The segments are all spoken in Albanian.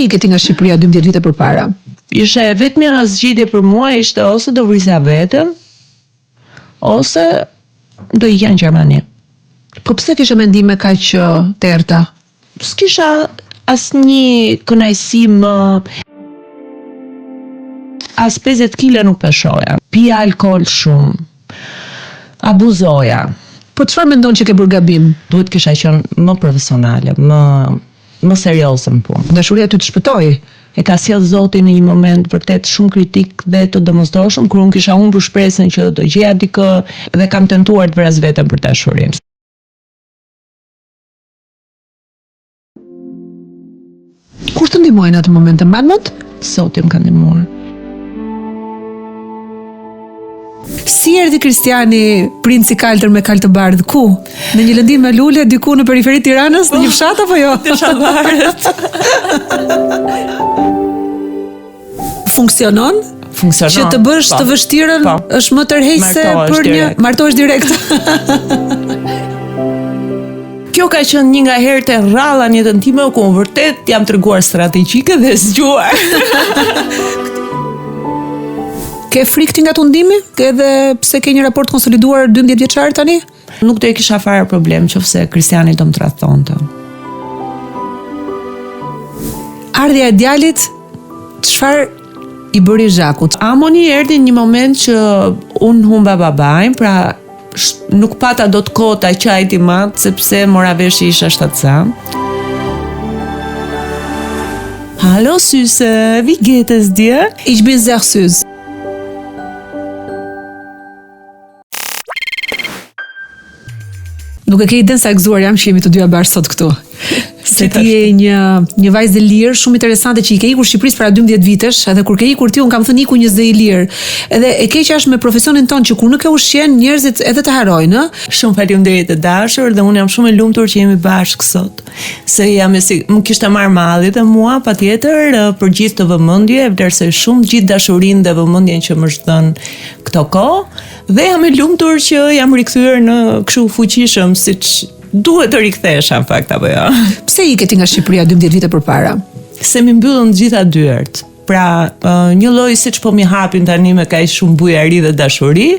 i ke ti nga Shqipëria 12 vite përpara? Ishte vetëm zgjidhje për mua ishte ose do vrisja veten, ose do ikja në Gjermani. Po pse kishe mendime kaq të errta? S'kisha asnjë kënaqësi më. As 50 kg nuk peshoja. Pija alkool shumë. Abuzoja. Po çfarë mendon që ke bërë gabim? Duhet kisha qenë më profesionale, më serioze në punë. Dashuria ty të shpëtoi. E ka sjell Zoti në një moment vërtet shumë kritik dhe të domosdoshëm, kur unë kisha humbur shpresën që do gjeja dikë dhe kam tentuar të vras veten për dashurinë. Kur të ndihmoi në atë moment? Mban mend? Zoti më ka ndihmuar. Si erdhi Kristiani, princi kaltër me kalë të bardhë? Ku? Në një lëndim me lule, diku në periferi të Tiranës, në një fshat apo jo? Të Shallarët. Funksionon? Funksionon. Që të bësh të vështirën është më tërheqëse për një martohesh direkt. Kjo ka qenë një nga herët e rralla në jetën time ku vërtet jam treguar strategjike dhe zgjuar. Ke frikë ti nga tundimi? Edhe pse ke një raport konsoliduar 12 vjeçar tani? Nuk do e kisha fare problem nëse Kristiani do më tradhtonte. Ardhja e djalit, çfarë i bëri Zhakut? Amoni erdhi një moment që unë humba babain, pra nuk pata do të kohë ta qajt i madh sepse mora vesh që isha shtatësan. Halo syse, wie geht es dir? Ich bin sehr süß. Nuk e ke iden sa e gëzuar jam që jemi të dyja bashkë sot këtu. Se ti je një vajzë e lirë, shumë interesante që i ke ikur Shqipërisë para 12 vitesh, edhe kur ke ikur ti, unë kam thënë iku një zë i lirë. Edhe e keqja është me profesionin tonë që kur nuk e ushqen, njerëzit edhe të harojnë, ë? Shumë faleminderit të dashur dhe unë jam shumë e lumtur që jemi bashkë sot. Se më kishte marrë malli dhe mua patjetër për gjithë të vëmendje, vlerësoj shumë gjithë dashurinë dhe vëmendjen që më është dhënë këto kohë dhe jam e lumtur që jam rikthyer në kështu fuqishëm siç duhet të rikthesha në fakt apo jo. Pse i ke ti nga Shqipëria 12 vite përpara? Se mi mbyllën të gjitha dyert. Pra, një lloj siç po mi hapin tani me kaq shumë bujari dhe dashuri,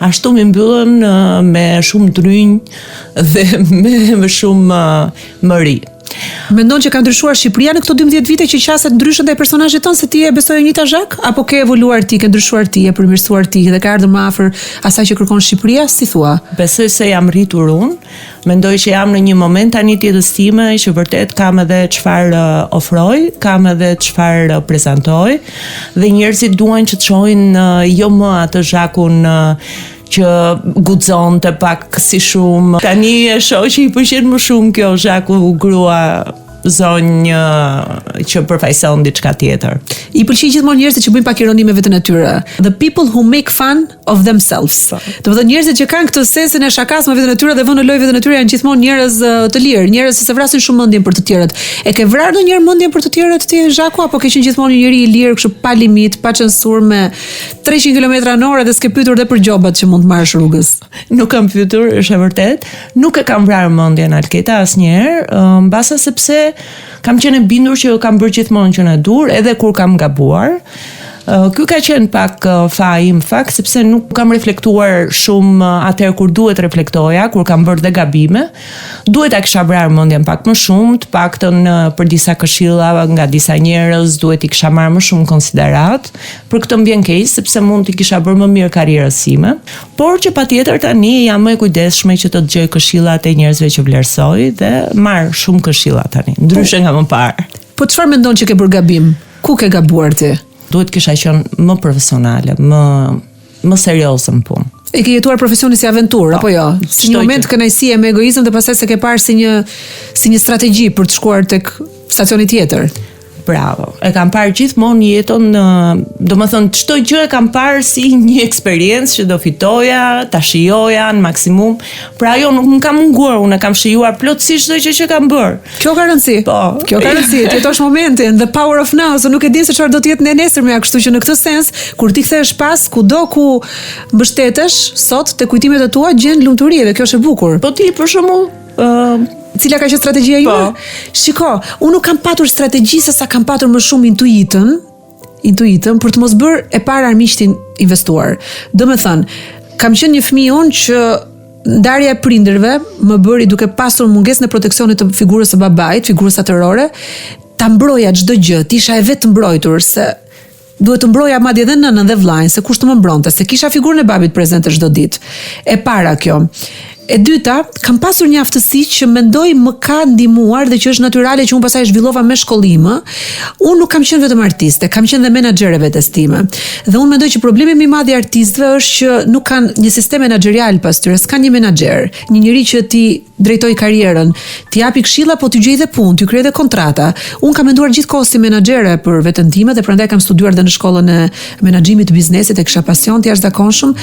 ashtu mi mbyllën me shumë drynjë dhe me shumë mëri. Mendon që ka ndryshuar Shqipëria në këto 12 vite që qaset ndryshën ndaj personazhit tonë se ti e besoj e njëjta Zhak apo ke evoluar ti, ke ndryshuar ti, e përmirësuar ti dhe ka ardhur më afër asaj që kërkon Shqipëria, si thua? Besoj se jam rritur unë. Mendoj që jam në një moment tani të jetës time që vërtet kam edhe çfarë ofroj, kam edhe çfarë prezantoj dhe njerëzit duan që të shohin jo më atë Zhakun që guxon të pak si shumë. Tani e shoh që i pëlqen më shumë kjo Zhaku grua zonjë që përfaqëson diçka tjetër. I pëlqej gjithmonë njerëzit që bëjnë pak ironi me veten e tyre. The people who make fun of themselves. Do të thotë njerëzit që kanë këtë sensin e shakas me veten e tyre dhe vënë në lojë veten e tyre janë gjithmonë njerëz të lirë, njerëz që se vrasin shumë mendjen për të tjerët. E ke vrarë ndonjëherë mendjen për të tjerët ti Zhaku apo ke qenë gjithmonë një njerëz i lirë, kështu pa limit, pa censur me 300 km/h dhe s'ke pyetur edhe për gjobat që mund të marrësh rrugës? Nuk kam pyetur, është e vërtet. Nuk e kam vrarë mendjen Alketa asnjëherë, mbase sepse kam qenë e bindur që kam bërë gjithmonë që në dur, edhe kur kam gabuar. Ky ka qenë pak faji im fakt, sepse nuk kam reflektuar shumë atëherë kur duhet reflektoja, kur kam bërë dhe gabime. Duhet ta kisha vrarë mendjen pak më shumë, të paktën për disa këshilla nga disa njerëz, duhet i kisha marrë më shumë konsiderat. Për këtë më vjen keq sepse mund të kisha bërë më mirë karrierës time, por që patjetër tani jam më e kujdesshme që të dëgjoj këshillat e njerëzve që vlerësoj dhe marr shumë këshilla tani, ndryshe nga më parë. Po çfarë mendon që ke bërë gabim? Ku ke gabuar ti? Duhet kisha qenë më profesionale, më serioze në punë. E ke jetuar profesionin si aventurë apo jo? Si një moment kënaqësie me egoizëm dhe pastaj se ke parë si një strategji për të shkuar tek stacioni tjetër. Bravo. E kam parë gjithmonë jetën, domethënë çdo gjë e kam parë si një eksperiencë që do fitoja, ta shijoja në maksimum. Pra ajo nuk më ka munguar, unë kam shijuar plotësisht çdo gjë që kam bërë. Kjo ka rëndësi. Po. Kjo ka rëndësi, ti jetosh momentin, the power of now, se nuk e din se çfarë do të jetë në nesërmja, kështu që në këtë sens, kur ti kthehesh pas kudo ku mbështetesh, sot te kujtimet e tua gjen lumturi dhe kjo është e bukur. Po ti për shembull cila ka qenë strategjia juaj? Shiko, unë nuk kam patur strategji se sa kam patur më shumë intuitën për të mos bërë e para armiqtin investuar. Do me thënë, kam qenë një fëmijë unë që ndarja e prindërve më bëri duke pasur mungesën e proteksionit të figurës së babait, figurës atërore, ta mbroja çdo gjë, isha e vetë mbrojtur se duhet të mbroja madje edhe nënën dhe vllajën, se kush të më mbronte, se kisha figurën e babit prezente çdo ditë. E para kjo. E dyta, kam pasur një aftësi që mendoj më ka ndihmuar dhe që është natyrale që unë pastaj zhvillova me shkollim. Unë nuk kam qenë vetëm artiste, kam qenë dhe menaxhere vetes time. Dhe unë mendoj që problemi më i madh i artistëve është që nuk kanë një sistem menaxherial pas tyre, s'kan një menaxher, një njerëz që ti drejtoj karrierën, ti japi këshilla, po ti gjej dhe punë, ti krijoj dhe kontrata. Unë kam menduar gjithkohë si menaxhere për veten time dhe prandaj kam studiuar dhe në shkollën e menaxhimit të biznesit e kisha pasion të jashtëzakonshëm,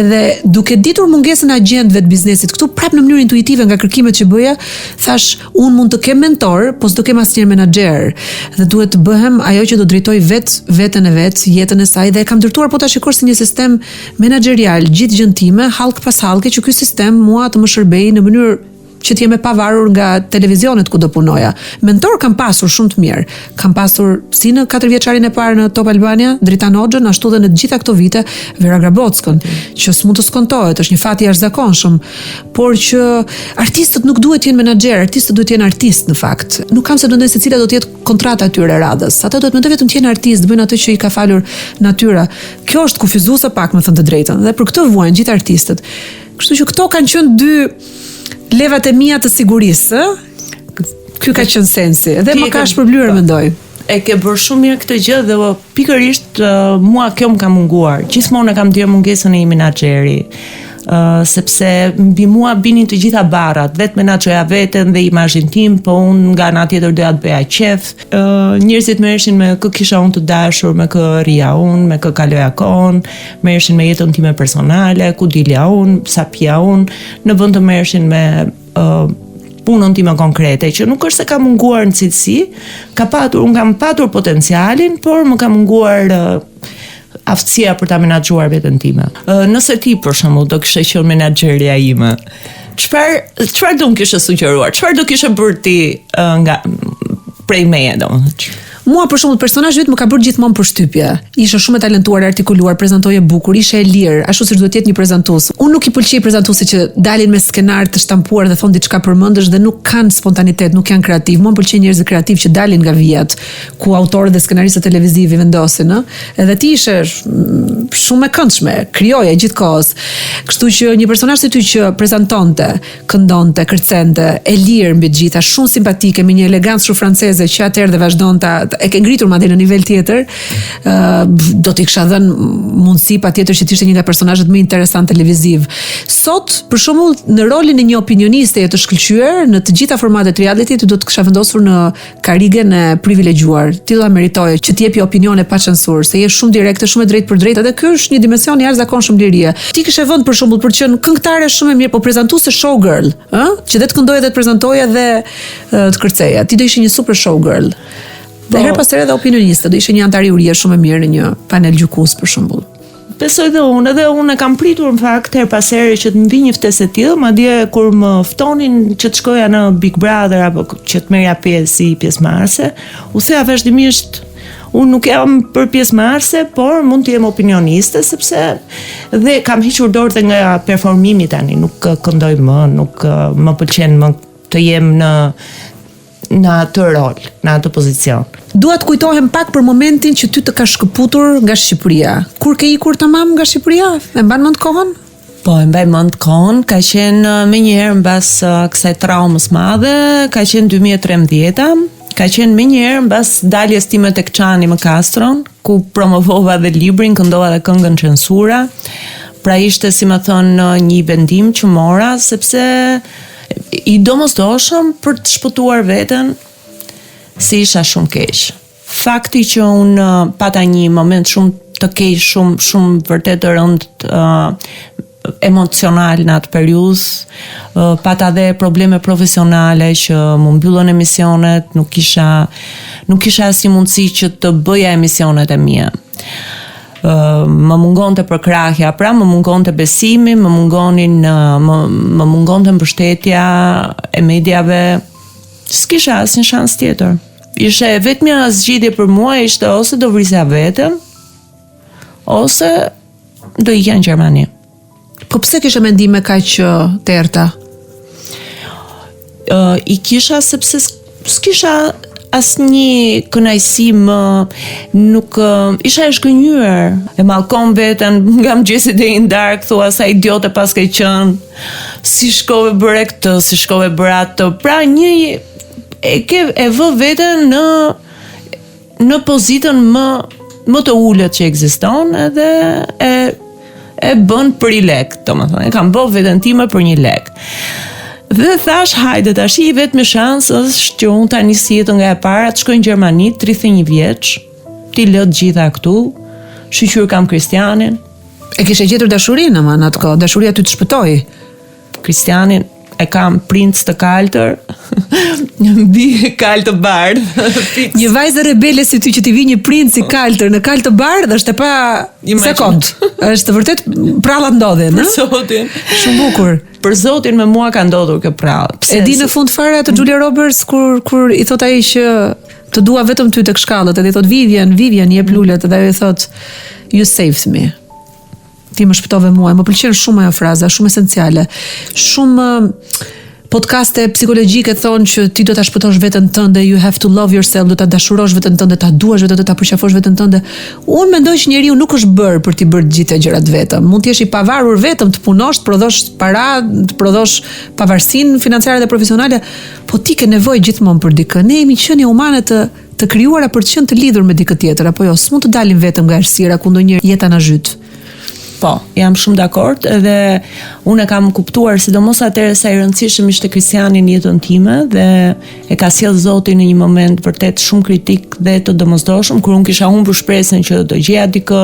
edhe duke ditur mungesën e agjentëve të biznesit këtu prapë në mënyrë intuitive nga kërkimet që bëja, thash unë mund të kem mentor, po s'do kem asnjë menaxher dhe duhet të bëhem ajo që do drejtoj veten e vet, jetën e saj dhe e kam ndërtuar po ta shikosh si një sistem menaxherial gjithë gjën time, hallk pas hallke që ky sistem mua të më shërbejë në mënyrë që t'jem e pavarur nga televizionet ku do punoja. Mentor kam pasur shumë të mirë. Kam pasur si në 4 vjeçarin e parë në Top Albania, Dritan Hoxhën, ashtu dhe në të gjitha këto vite Vera Grabockën, që s'mund të skontohet, është një fat i jashtëzakonshëm, por që artistët nuk duhet të jenë menaxher, artistët duhet të jenë artist në fakt. Nuk kam se do ndonjë se cila do të jetë kontrata e tyre radhës. Ata duhet mendoj vetëm të jenë artist, bëjnë atë që i ka falur natyra. Kjo është kufizuese pak, me thënë të drejtën, dhe për këtë vuajnë gjithë artistët. Kështu që këto kanë qenë dy levat e mia të sigurisë, ky ka qenë sensi, dhe më ka shpërblyer mendoj. E ke bërë shumë mirë këtë gjë dhe pikërisht mua kjo më ka munguar. Gjithmonë kam ndier mungesën e një menaxheri. Sepse mbi mua binin të gjitha barrat, vetë menaxhoja veten dhe imazhin tim, po unë nga ana tjetër doja të bëja qef. Njerëzit merreshin me kë kisha unë të dashur, me kë rria unë, me kë kaloja kohën, merreshin me jetën time personale, ku dilja unë, sa pija unë, në vend të merreshin me punën time konkrete, që nuk është se ka munguar në cilësi, unë kam patur potencialin, por më ka munguar aftësia për ta menaxhuar veten time. Nëse ti për shembull do kishe qenë menaxherja ime, çfarë do më kishe sugjeruar? Çfarë do kishe bërë ti nga prej meje, domethënë? Mua për shembull personazhi më ka bërë gjithmonë përshtypje. Isha shumë e talentuar, artikuluar, prezantoje bukur, isha e lirë, ashtu siç duhet të jetë një prezantues. Unë nuk i pëlqej prezantuesit që dalin me skenar të shtampuar dhe thon diçka përmendësh dhe nuk kanë spontanitet, nuk janë kreativ. Mua më pëlqejnë njerëzit kreativ që dalin nga vijat, ku autorët dhe skenaristët televiziv i vendosin, ëh. Edhe ti ishe shumë e këndshme, krijoje gjithkohës. Kështu që një personazh si ty që prezantonte, këndonte, kërcente, e lirë mbi të gjitha, shumë simpatike, me një elegancë shumë franceze që atëherë dhe vazhdonte e ke ngritur madje në nivel tjetër, do t'i kisha dhënë mundësi patjetër që t'ishte një nga personazhet më interesant televiziv. Sot, për shembull, në rolin e një opinioniste të shkëlqyer në të gjitha formatet reality, ti do të kisha vendosur në karrigen e privilegjuar. Ti do ta meritoje që t'jepi opinione pa censurë, se je shumë direkte, shumë e drejtë për drejtë, dhe ky është një dimension i jashtëzakonshëm lirie. Ti kishe vend për shembull për të qenë këngëtare shumë e mirë, po prezantuese showgirl, ëh, që dhe të këndoje dhe të prezantoje dhe të kërceje. Ti do ishe një super showgirl. Dhe her pas here dhe opinioniste, do ishe një antar i urie shumë e mirë në një panel gjykues për shembull. Besoj dhe unë e kam pritur në fakt her pas here që të mbi një ftesë e tillë, madje kur më ftonin që të shkoja në Big Brother apo që të merja pjesë si pjesëmarrëse, u thea vazhdimisht unë nuk jam për pjesëmarrëse, por mund të jem opinioniste, sepse dhe kam hequr dorë dhe nga performimi tani, nuk këndoj më, nuk më pëlqen më të jem në atë rol, në atë pozicion. Dua të kujtohem pak për momentin që ty të ka shkëputur nga Shqipëria. Kur ke ikur tamam nga Shqipëria? E mban mend kohën? Po, e mbaj mend kohën, ka qenë menjëherë mbas kësaj traumës madhe, ka qenë 2013, ka qenë menjëherë mbas daljes time tek Çani më Kastron, ku promovova dhe librin, këndova dhe këngën Censura. Pra ishte, si më thon, një vendim që mora, sepse i domosdoshëm për të shpëtuar veten, si isha shumë keq. Fakti që unë pata një moment shumë të keq, shumë vërtet të rënd emocional në atë periudhë, pata dhe probleme profesionale që më mbyllën emisionet, nuk kisha asnjë mundësi që të bëja emisionet e mia. më mungonte përkrahja, pra më mungonte besimi, më mungonte mbështetja e mediave. S'kisha asnjë shans tjetër. Ishte vetmja zgjidhje për mua ishte ose do vrisja veten, ose do ikja në Gjermani. Po pse kishe mendime kaq të errta? I kisha sepse s'kisha asnjë kënaqësi më, nuk isha e shkënjyer. E mallkom veten nga mëngjesi deri në darkë, thua sa idiote pas ke qenë. Si shkove bëre këtë, si shkove bëre atë. Pra e vë veten në pozitën më të ulët që ekziston edhe e bën për i lek, domethënë, e kam bërë veten time për një lek. Dhe thash, hajde tash i vetëm shans është që unë tani si jetën nga e para të shkoj në Gjermani, 31 vjeç, ti lë të gjitha këtu, shoqyr kam Kristianin. E kishe gjetur dashurinë ama në atë kohë, dashuria ty të shpëtoi. Kristianin e kam princ të kaltër, mbi kalë të bardhë. Një vajzë rebele si ty që t'i vi një princ i kaltër në kalë të bardhë është e pa sekond. Është vërtet prallat ndodhin, Për zotin. Shumë bukur. Për zotin me mua ka ndodhur kjo prallë. E di në fund fare atë Julia Roberts kur i thot ai që të dua vetëm ty tek shkallët, edhe i thot Vivian, jep lulet, edhe ai i thot you saved me. Ti më shpëtove mua, më pëlqen shumë ajo fraza, shumë esenciale. Shumë podcaste psikologjike thonë që ti do ta shpëtosh veten tënde, you have to love yourself, do ta dashurosh veten tënde, ta duash veten tënde, ta përqafosh veten tënde. Unë mendoj që njeriu nuk është bërë për t'i bërë të gjitha gjërat vetëm. Mund të jesh i pavarur vetëm, të punosh, të prodhosh para, të prodhosh pavarësinë financiare dhe profesionale, po ti ke nevojë gjithmonë për dikë. Ne jemi qenie humane të krijuara për të qenë të lidhur me dikë tjetër, apo jo? S'mund të dalim vetëm nga errësira ku ndonjëherë jeta na zhyt. Po, jam shumë dakord edhe unë e kam kuptuar sidomos atëherë sa i rëndësishëm ishte Kristiani në jetën time dhe e ka sjell Zoti në një moment vërtet shumë kritik dhe të domosdoshëm kur unë kisha humbur shpresën që do gjeja dikë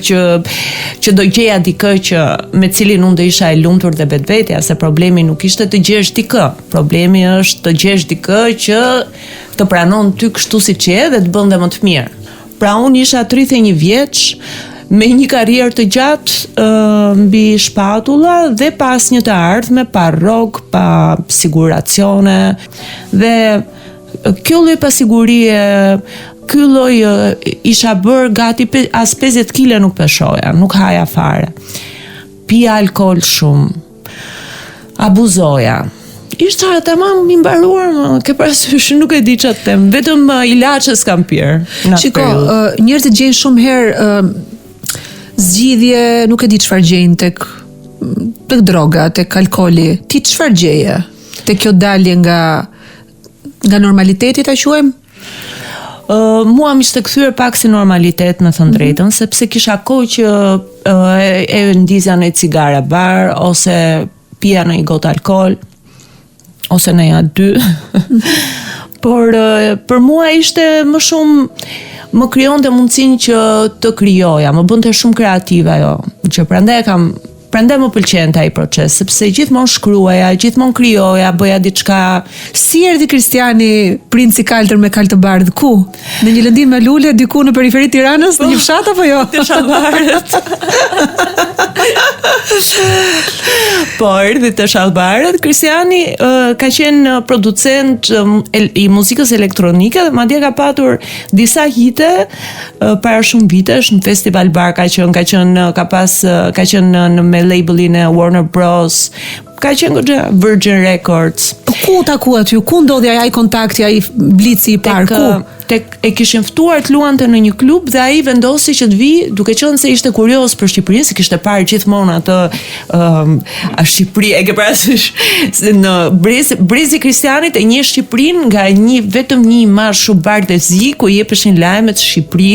që do gjeja dikë që me cilin unë do isha e lumtur dhe vetvetja, se problemi nuk ishte të gjesh dikë. Problemi është të gjesh dikë që të pranon ty kështu siç je dhe të bën dhe më të mirë. Pra unë isha 31 vjeç me një karrierë të gjatë mbi shpatulla dhe pas një të ardhme pa rrogë, pa siguracione dhe kjo lloj pasigurie, ky lloj isha bërë gati as 50 kg nuk peshoja, nuk haja fare. Pija alkool shumë. Abuzoja. Ishte tamam i mbaruar, ke parasysh nuk e di çfarë them, vetëm ilaçe s'kam pirë. Shiko, njerëzit gjejnë shumë herë zgjidhje, nuk e di çfarë gjejnë tek droga, tek alkooli. Ti çfarë gjeje? Tek kjo dalje nga normaliteti ta quajmë? Mua më ishte kthyer pak si normalitet me thënë drejtën, sepse kisha kohë që e ndizja në cigare bar ose pija në një gotë alkool ose në ja 2. Por për mua ishte më shumë më krijonte mundësinë që të krijoja, më bënte shumë kreative ajo, që prandaj më pëlqente ai proces, sepse gjithmonë shkruaja, gjithmonë krijoja, bëja diçka. Si erdhi Kristiani, princi i kaltër me kalë të bardhë, ku? Në një lëndim me lule diku në periferi të Tiranës, në një fshat apo jo? Të Shallbaret. Po, erdhi të Shallbaret. Kristiani ka qenë producent i muzikës elektronike dhe madje ka patur disa hite para shumë vitesh në Festival Bar ka qenë me labelin e Warner Bros. Ka qenë goxha Virgin Records. Ku taku aty? Ku ndodhi ai kontakti, ai blici i parë? Tek e kishin ftuar të luante në një klub dhe ai vendosi që të vi, duke qenë se ishte kurioz për Shqipërinë, se kishte parë gjithmonë atë Shqipëri, e ke parasysh në Brezi Kristianit e njeh Shqipërinë nga vetëm një imazh shumë bardhëzi ku jepeshin lajmet Shqipëri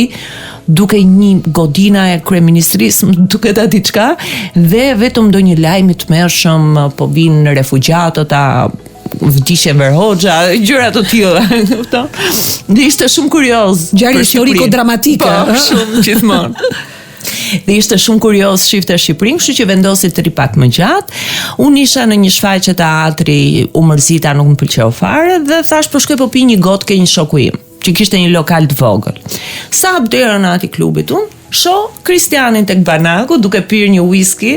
duke një godina e kryeministrisë, duke ta diçka dhe vetëm ndonjë lajm i tmerrshëm, po vinë refugjatët, vdiqen Verhoxha, gjëra të tilla, kupton? Dhe ishte shumë kurioz. Ngjarje historiko-dramatike, po, shumë gjithmonë. Dhe ishte shumë kurioz shifte Shqipërinë, kështu që vendosi të ri pak më gjatë. Unë isha në një shfaqje teatri, u mërzita, nuk më pëlqeu fare dhe thash po shkoj po pi një gotë ke një shoku im. që kishte një lokal të vogël. Sa hap derën e atij klubit shoh Kristianin tek banaku duke pirë një whisky,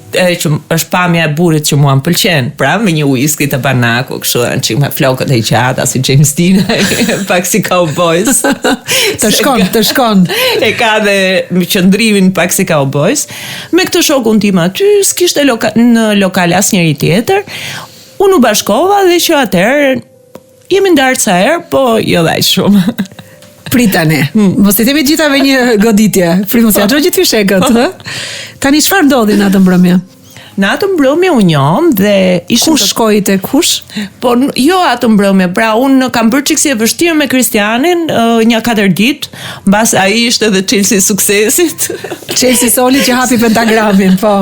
që është pamja e burrit që mua më pëlqen. Pra me një whisky të banaku, kështu çik me flokët e gjata si James Dean, pak si Cowboys. Të shkon. E ka dhe me qëndrimin pak si Cowboys. Me këtë shokun tim aty, s'kishte në lokal asnjëri tjetër. Unë u bashkova dhe që atëherë jemi ndarë sa herë, po jo dhe aq shumë. Pritane. Mos i themi gjitha me një goditje. Frymos ja çdo gjithë fishekët, ë? Tani çfarë ndodhi në atë mbrëmje? Në atë mbrëmje u njohëm dhe kush shkoi te kush? Po jo atë mbrëmje, pra unë kam bërë çiksi e vështirë me Kristianin një 4 ditë, mbas ai ishte edhe Chelsea suksesit. Chelsea soli që hapi pentagramin, po.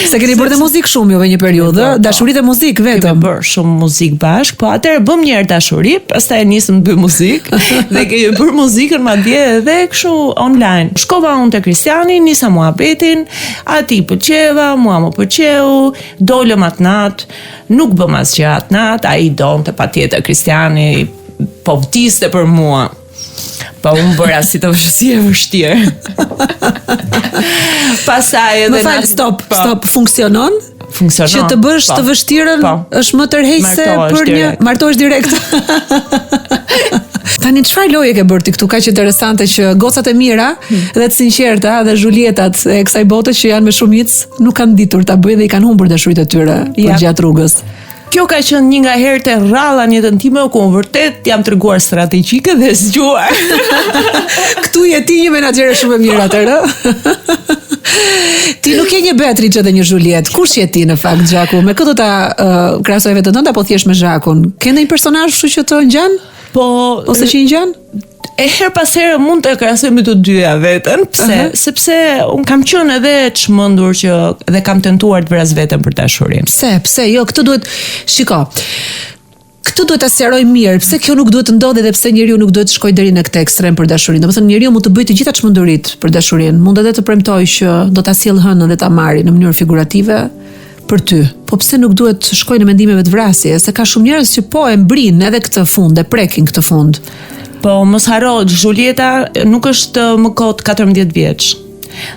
Se keni bërë dhe muzikë shumë juve një periudhë, dashuri dhe muzikë vetëm. Kemi bërë shumë muzikë bashkë, po atëherë bëm një herë dashuri, pastaj nisëm të bëjmë muzikë dhe kemi bërë muzikën madje edhe kështu online. Shkova unë te Kristiani, nisa muhabetin, atij pëlqeva, mua më pëlqeu, dolëm atë natë, nuk bëm asgjë atë natë, ai donte patjetër Kristiani, po vdiste për mua. Po unë bëra si e vështirë. Pastaj edhe më fal, stop, funksionon? Funksionon. Që të bësh të vështirën është më tërheqëse për një martohesh direkt. Tani çfarë loje ke bërë ti këtu? Kaq interesante që gocat e mira dhe të sinqerta dhe Julietat e kësaj bote që janë me shumicë nuk kanë ditur ta bëjnë dhe i kanë humbur dashuritë e tyre gjatë rrugës. Kjo ka qenë një nga herët e rralla në jetën time ku vërtet jam treguar strategjike dhe zgjuar. Këtu je ti një menaxhere shumë e mirë atëherë. Ti nuk je një Beatrice dhe një Juliet. Kush je ti në fakt, Gjaku? Me këtë ta krahasoj vetën tënde apo thjesht me Zhakun? Ke ndonjë personazh kështu që të ngjan? Po, ose që ngjan? E her pas here mund të krahasoj me të dyja vetën, pse? Sepse un kam qenë edhe çmendur që dhe kam tentuar të vras veten për dashurinë. Pse? Jo, këtë duhet, shiko. Këtë duhet ta sqaroj mirë, pse kjo nuk duhet të ndodhi dhe pse njeriu nuk duhet të shkojë deri në këtë ekstrem për dashurinë. Domethënë njeriu mund të bëjë të gjitha çmenduritë për dashurinë, mund edhe të premtojë që do ta sjell hënën dhe ta marrë në mënyrë figurative për ty. Po pse nuk duhet të shkojë në mendimeve të vrasje, se ka shumë njerëz që po e mbrin edhe këtë fund, e prekin këtë fund. Po mos harro, Julieta nuk është më kot 14 vjeç.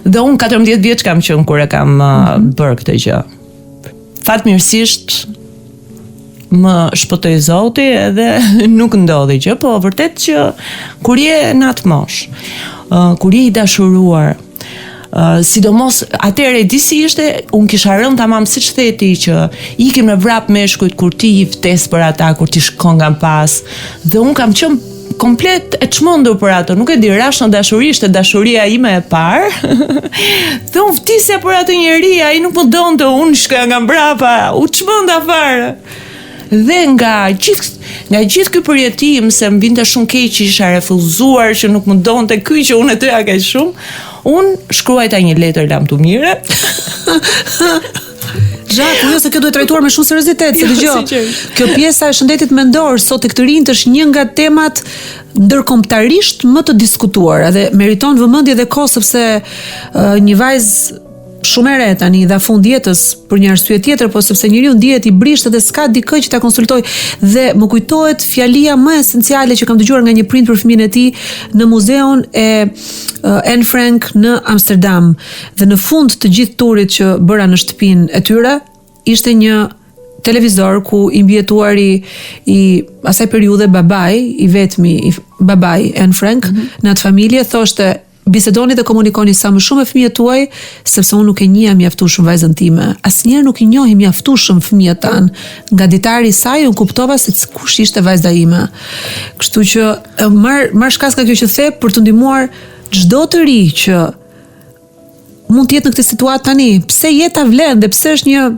Dhe unë 14 vjeç kam qenë kur e kam bërë këtë gjë. Fatmirësisht më shpëtoi Zoti edhe nuk ndodhi gjë, po vërtet që kur je në atë moshë, kur je i dashuruar, sidomos atëre di si ishte, unë kisha rënë tamam siç theti që ikim në vrap meshkujt kur ti i vdes për ata, kur ti shkon nga pas, dhe unë kam qenë komplet e çmendur për ato, nuk e di, rash në dashuri, ishte dashuria ime e parë. Dhe unë vtisja për atë njeri, ai nuk më donte, unë shkoja nga mbrapa, u çmenda fare. Dhe nga gjithë ky përjetim se më vinte shumë keq që isha refuzuar, që nuk më donte ky që unë e doja kaq shumë, unë shkruajta një letër lamtumire. Zhaku, jo se kjo duhet trajtuar me shumë seriozitet, se dëgjoj. Kjo pjesa e shëndetit mendor sot tek të rinjt është një nga temat ndërkombëtarisht më të diskutuara dhe meriton vëmendje dhe kohë, sepse një vajzë shumë e re tani dha fund jetës për një arsye tjetër, po sepse njeriu ndihet i brisht dhe s'ka dikë që ta konsultoj. Dhe më kujtohet fjalia më esenciale që kam dëgjuar nga një prind për fëmijën e tij në muzeun e Anne Frank në Amsterdam. Dhe në fund të gjithë turit që bëra në shtëpinë e tyre, ishte një televizor ku i mbijetuari i asaj periudhe babai, i vetmi babai Anne Frank në atë familje, thoshte: bisedoni dhe komunikoni sa më shumë me fëmijët tuaj, sepse unë nuk e njeh mjaftueshëm vajzën time. Asnjëherë nuk i njohim mjaftueshëm fëmijët tan. Nga ditari i saj unë kuptova se kush ishte vajza ime. Kështu që marr shkas nga kjo që the për të ndihmuar çdo të ri që mund të jetë në këtë situatë tani. Pse jeta vlen dhe pse është një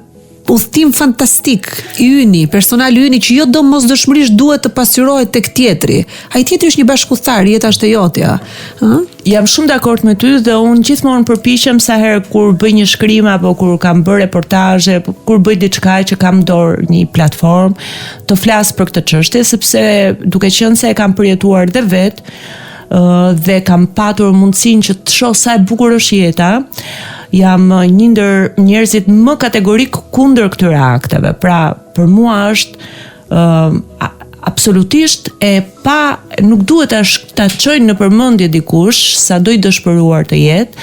udhtim fantastik i yni, personal i yni, që jo domosdoshmërisht duhet të pasqyrohet tek tjetri. Ai tjetri është një bashkëpunëtar, jeta është e jotja. Jam shumë dakord me ty dhe unë gjithmonë përpiqem sa herë kur bëj një shkrim apo kur kam bërë reportazhe, kur bëj diçka që kam dorë një platformë, të flas për këtë çështje, sepse duke qenë se e kam përjetuar dhe vetë, dhe kam patur mundësinë që të shoh sa e bukur është jeta, jam një ndër njerëzit më kategorik kundër këtyre akteve. Pra, për mua është absolutisht nuk duhet ta çojnë në përmendje dikush sa do I dëshpëruar të jetë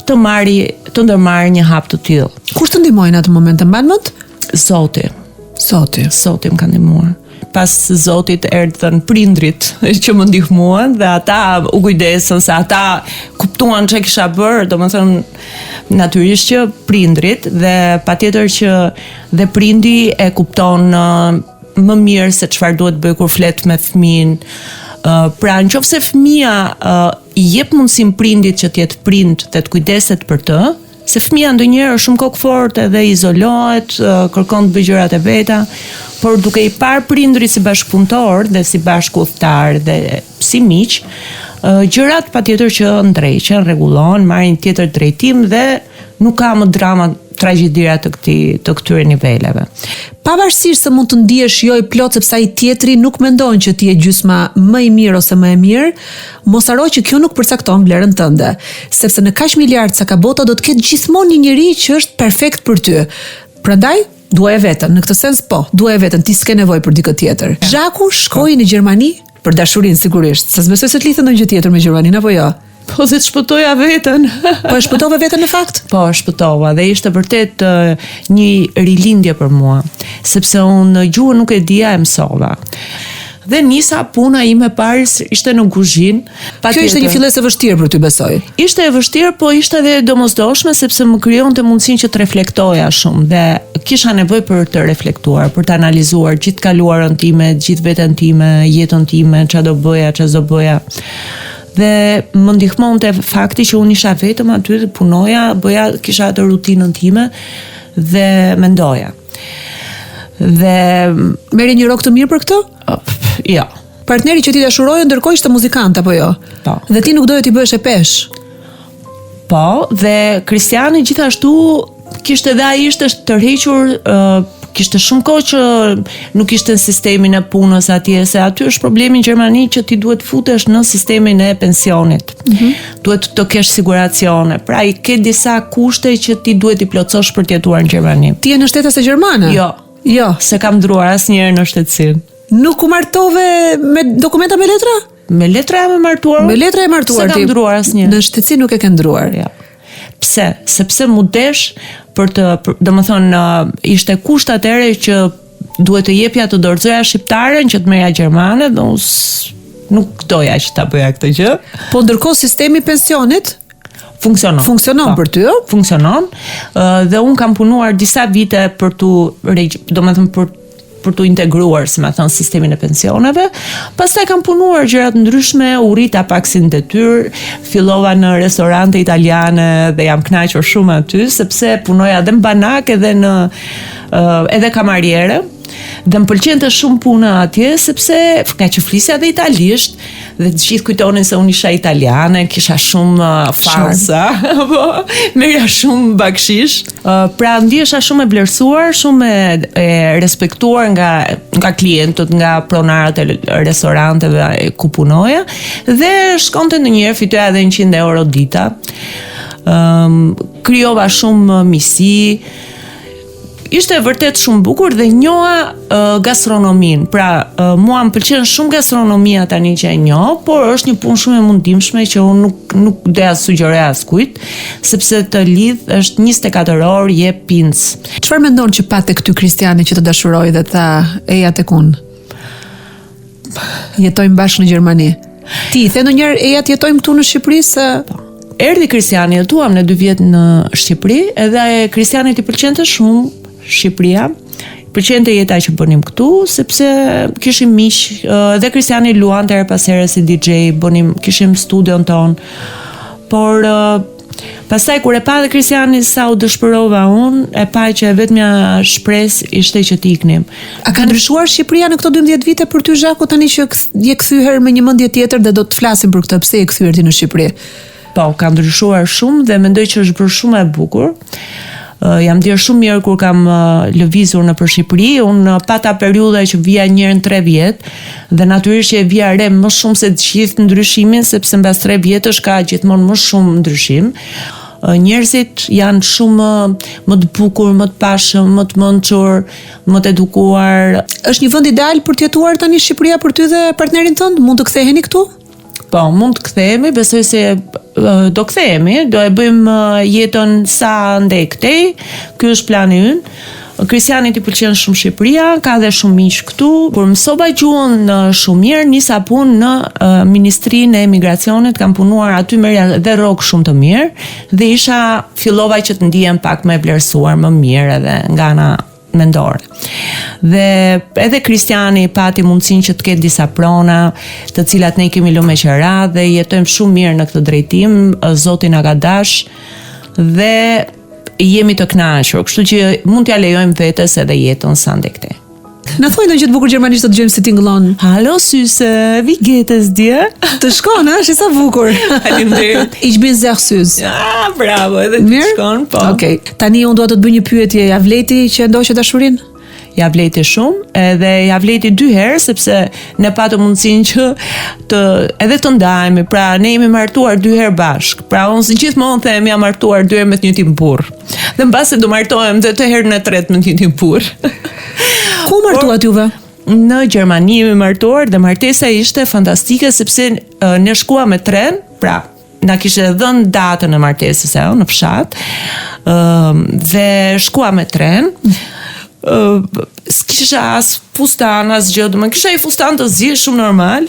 të ndërmarrë një hap të tillë. Kush të ndihmoi në atë moment, mban mend? Zoti më ka ndihmuar. Pas Zotit erdhën prindrit që më ndihmuan dhe ata u kujdesën se ata kuptuan çfarë kisha bërë, domethënë natyrisht që prindrit dhe patjetër që dhe prindi e kupton më mirë se çfarë duhet bëj kur flet me fëmin. Pra nëse fëmia I jep mundësinë prindit që të jetë prind dhe të kujdeset për të, se fëmia ndonjëherë është shumë kokfort edhe izolohet, kërkon të bëjë gjërat e veta, por duke I parë prindrit si bashkëpunëtor dhe si bashkëudhëtar dhe si miq, gjërat patjetër që ndreqen, rregullohen, marrin tjetër drejtim dhe nuk ka më drama tragjedira të këtyre niveleve. Pavarësisht se mund të ndihesh jo I plot sepse ai tjetri nuk mendon që ti je gjysma më I mirë ose më e mirë, mos haro që kjo nuk përcakton vlerën tënde, sepse në kaq miliard sa ka bota do të ketë gjithmonë një njerëz që është perfekt për ty. Prandaj duaj veten, në këtë sens duaj veten, ti s'ke nevojë për dikë tjetër. Zhaku shkoi në Gjermani për dashurinë sigurisht, se s'besoj se të lidhet ndonjë gjë tjetër me Gjermaninë apo jo. Po se të shpëtoja veten. Po e shpëtove veten në fakt? Po, shpëtova dhe ishte vërtet një rilindje për mua, sepse unë gjuhën nuk e dija e mësova. Dhe nisa puna ime parë ishte në kuzhinë. Kjo ishte një fillesë e vështirë për ty, besoj. Ishte e vështirë, po ishte edhe domosdoshme sepse më krijonte mundësinë që të reflektoja shumë dhe kisha nevojë për të reflektuar, për të analizuar gjithë kaluarën time, gjithë veten time, jetën time, çfarë do bëja. Dhe më ndihmonte fakti që unë isha vetëm aty, punoja, kisha atë rutinën time dhe mendoja. Dhe merri një rok të mirë për këtë? Jo. Partneri që ti dashuroje ndërkohë ishte muzikant apo jo? Po. Dhe ti nuk doje t'i bëhesh e pesh? Po, dhe Kristiani gjithashtu kishte dhe ai ishte tërhequr, kishte shumë kohë që nuk ishte në sistemin e punës atje, se aty është problemi në Gjermani që ti duhet futesh në sistemin e pensionit. Duhet të kesh siguracione. Pra I ke disa kushte që ti duhet I plotësosh për të jetuar në Gjermani. Ti je në Shtetet e Gjermane? Jo, se kam ndruar asnjëherë në shtetësinë. Nuk u martove me dokumenta me letra? Me letra jam e martuar. Me letra e martuar. Se kam ndruar asnjëherë. Në shtetësi nuk e ke ndruar. Jo. Pse? Sepse mu desh domethënë ishte kusht atëherë që duhet të jepja të dorëzoja shqiptaren që të merja gjermane dhe unë nuk doja që ta bëja këtë gjë. Po ndërkohë sistemi I pensionit Funksionon për ty? Funksionon. Dhe unë kam punuar disa vite për të integruar, si më thon, sistemin e pensioneve. Pastaj kam punuar gjëra të ndryshme, u rrita pak si në detyrë, fillova në restorante italiane dhe jam kënaqur shumë aty sepse punoja edhe në banak edhe edhe kamariere. Dhe më pëlqente shumë puna atje sepse nga që flisja dhe italisht dhe të gjithë kujtonin se unë isha italiane, kisha shumë farsa, merja shumë bakshish. Pra ndihesha shumë e vlerësuar, shumë e respektuar nga klientët, nga pronarët e restoranteve ku punoja dhe shkonte ndonjëherë fitoja edhe 100 euro dita. Krijova shumë miqësi. Ishte vërtet shumë bukur dhe njoha gastronomin. Pra, mua më pëlqen shumë gastronomia tani që e njoh, por është një punë shumë e mundimshme që unë nuk doja sugjeroja askujt, sepse të lidh është 24 orë jep pinc. Çfarë mendon që pat tek ty Kristiani që të dashuroi dhe tha eja tek unë? Jetojmë bashkë në Gjermani. Ti the ndonjëherë eja të jetojmë këtu në Shqipëri se erdhi Kristiani, jetuam në 2 vjet në Shqipëri, edhe Kristianit I pëlqente shumë Shqipëria. Pëlqente jeta që bënim këtu sepse kishim miq, dhe Kristiani luante her pas here si DJ, kishim studion ton. Por pastaj kur e pa dhe Kristiani sa u dëshpërova unë, e pa që vetmja shpresë ishte që të iknim. A ka ndryshuar Shqipëria në këto 12 vite për ty Zhaku tani që je kthyer me një mendje tjetër dhe do të flasim për këtë, pse je kthyer ti në Shqipëri? Po, ka ndryshuar shumë dhe mendoj që është bërë shumë e bukur. Jam dirë shumë mirë kur kam lëvizur në për Shqipëri. Unë pata periudha që vija njërë në 3 vjet dhe natyrisht që e vija re më shumë se të gjithë ndryshimin, sepse mbas 3 vjetësh ka gjithmonë më shumë ndryshim. njerëzit janë shumë më të bukur, më të pashëm, më të mençur, më të edukuar. Është një vend ideal për të jetuar tani Shqipëria për ty dhe partnerin tënd? Mund të ktheheni këtu? Po, mund të kthehemi, besoj se do kthehemi, do e bëjmë jetën sa ndej këtej. Ky është plani ynë. Kristianit i pëlqen shumë Shqipëria, ka dhe shumë miq këtu. Kur mësova gjuhën shumë mirë, nisa punë në Ministrinë e Emigracionit, kam punuar aty, merja dhe rrogë shumë të mirë dhe fillova që të ndihem pak më e vlerësuar, më mirë edhe nga ana mendore. Dhe edhe Kristiani pati mundësinë që të ketë disa prona, të cilat ne kemi lënë me qira dhe jetojmë shumë mirë në këtë drejtim, Zoti na ka dash dhe jemi të kënaqur, kështu që mund t'ja lejojmë vetes edhe jetën sa ndej këtej. Na thuaj ndonjë gjë të bukur gjermanisht të dëgjojmë si tingëllon. Hallo syse, wie geht es dir? Të shkon, është sa bukur. Faleminderit. Ich bin sehr süß. Ah, bravo, edhe të shkon, po. Okej. Tani unë dua të të bëj një pyetje, ja vleti që ndoqë dashurinë? Ja vleti shumë, edhe ja vleti 2 herë, sepse ne patëm mundësinë që edhe të ndajemi, pra ne jemi martuar 2 herë bashk. Pra unë si gjithmonë them jam martuar 2 herë me të njëjtin burr. Dhe mbase do martohem dhe të herën e tretë me të njëjtin burr. Ku martuat juve? Në Gjermani jemi martuar dhe martesa ishte fantastike sepse ne shkuam me tren, pra na kishte dhënë datën e martesës në fshat, dhe shkuam me tren. S'kisha as fustan, as gjë, më kisha i fustan të zi, shumë normal.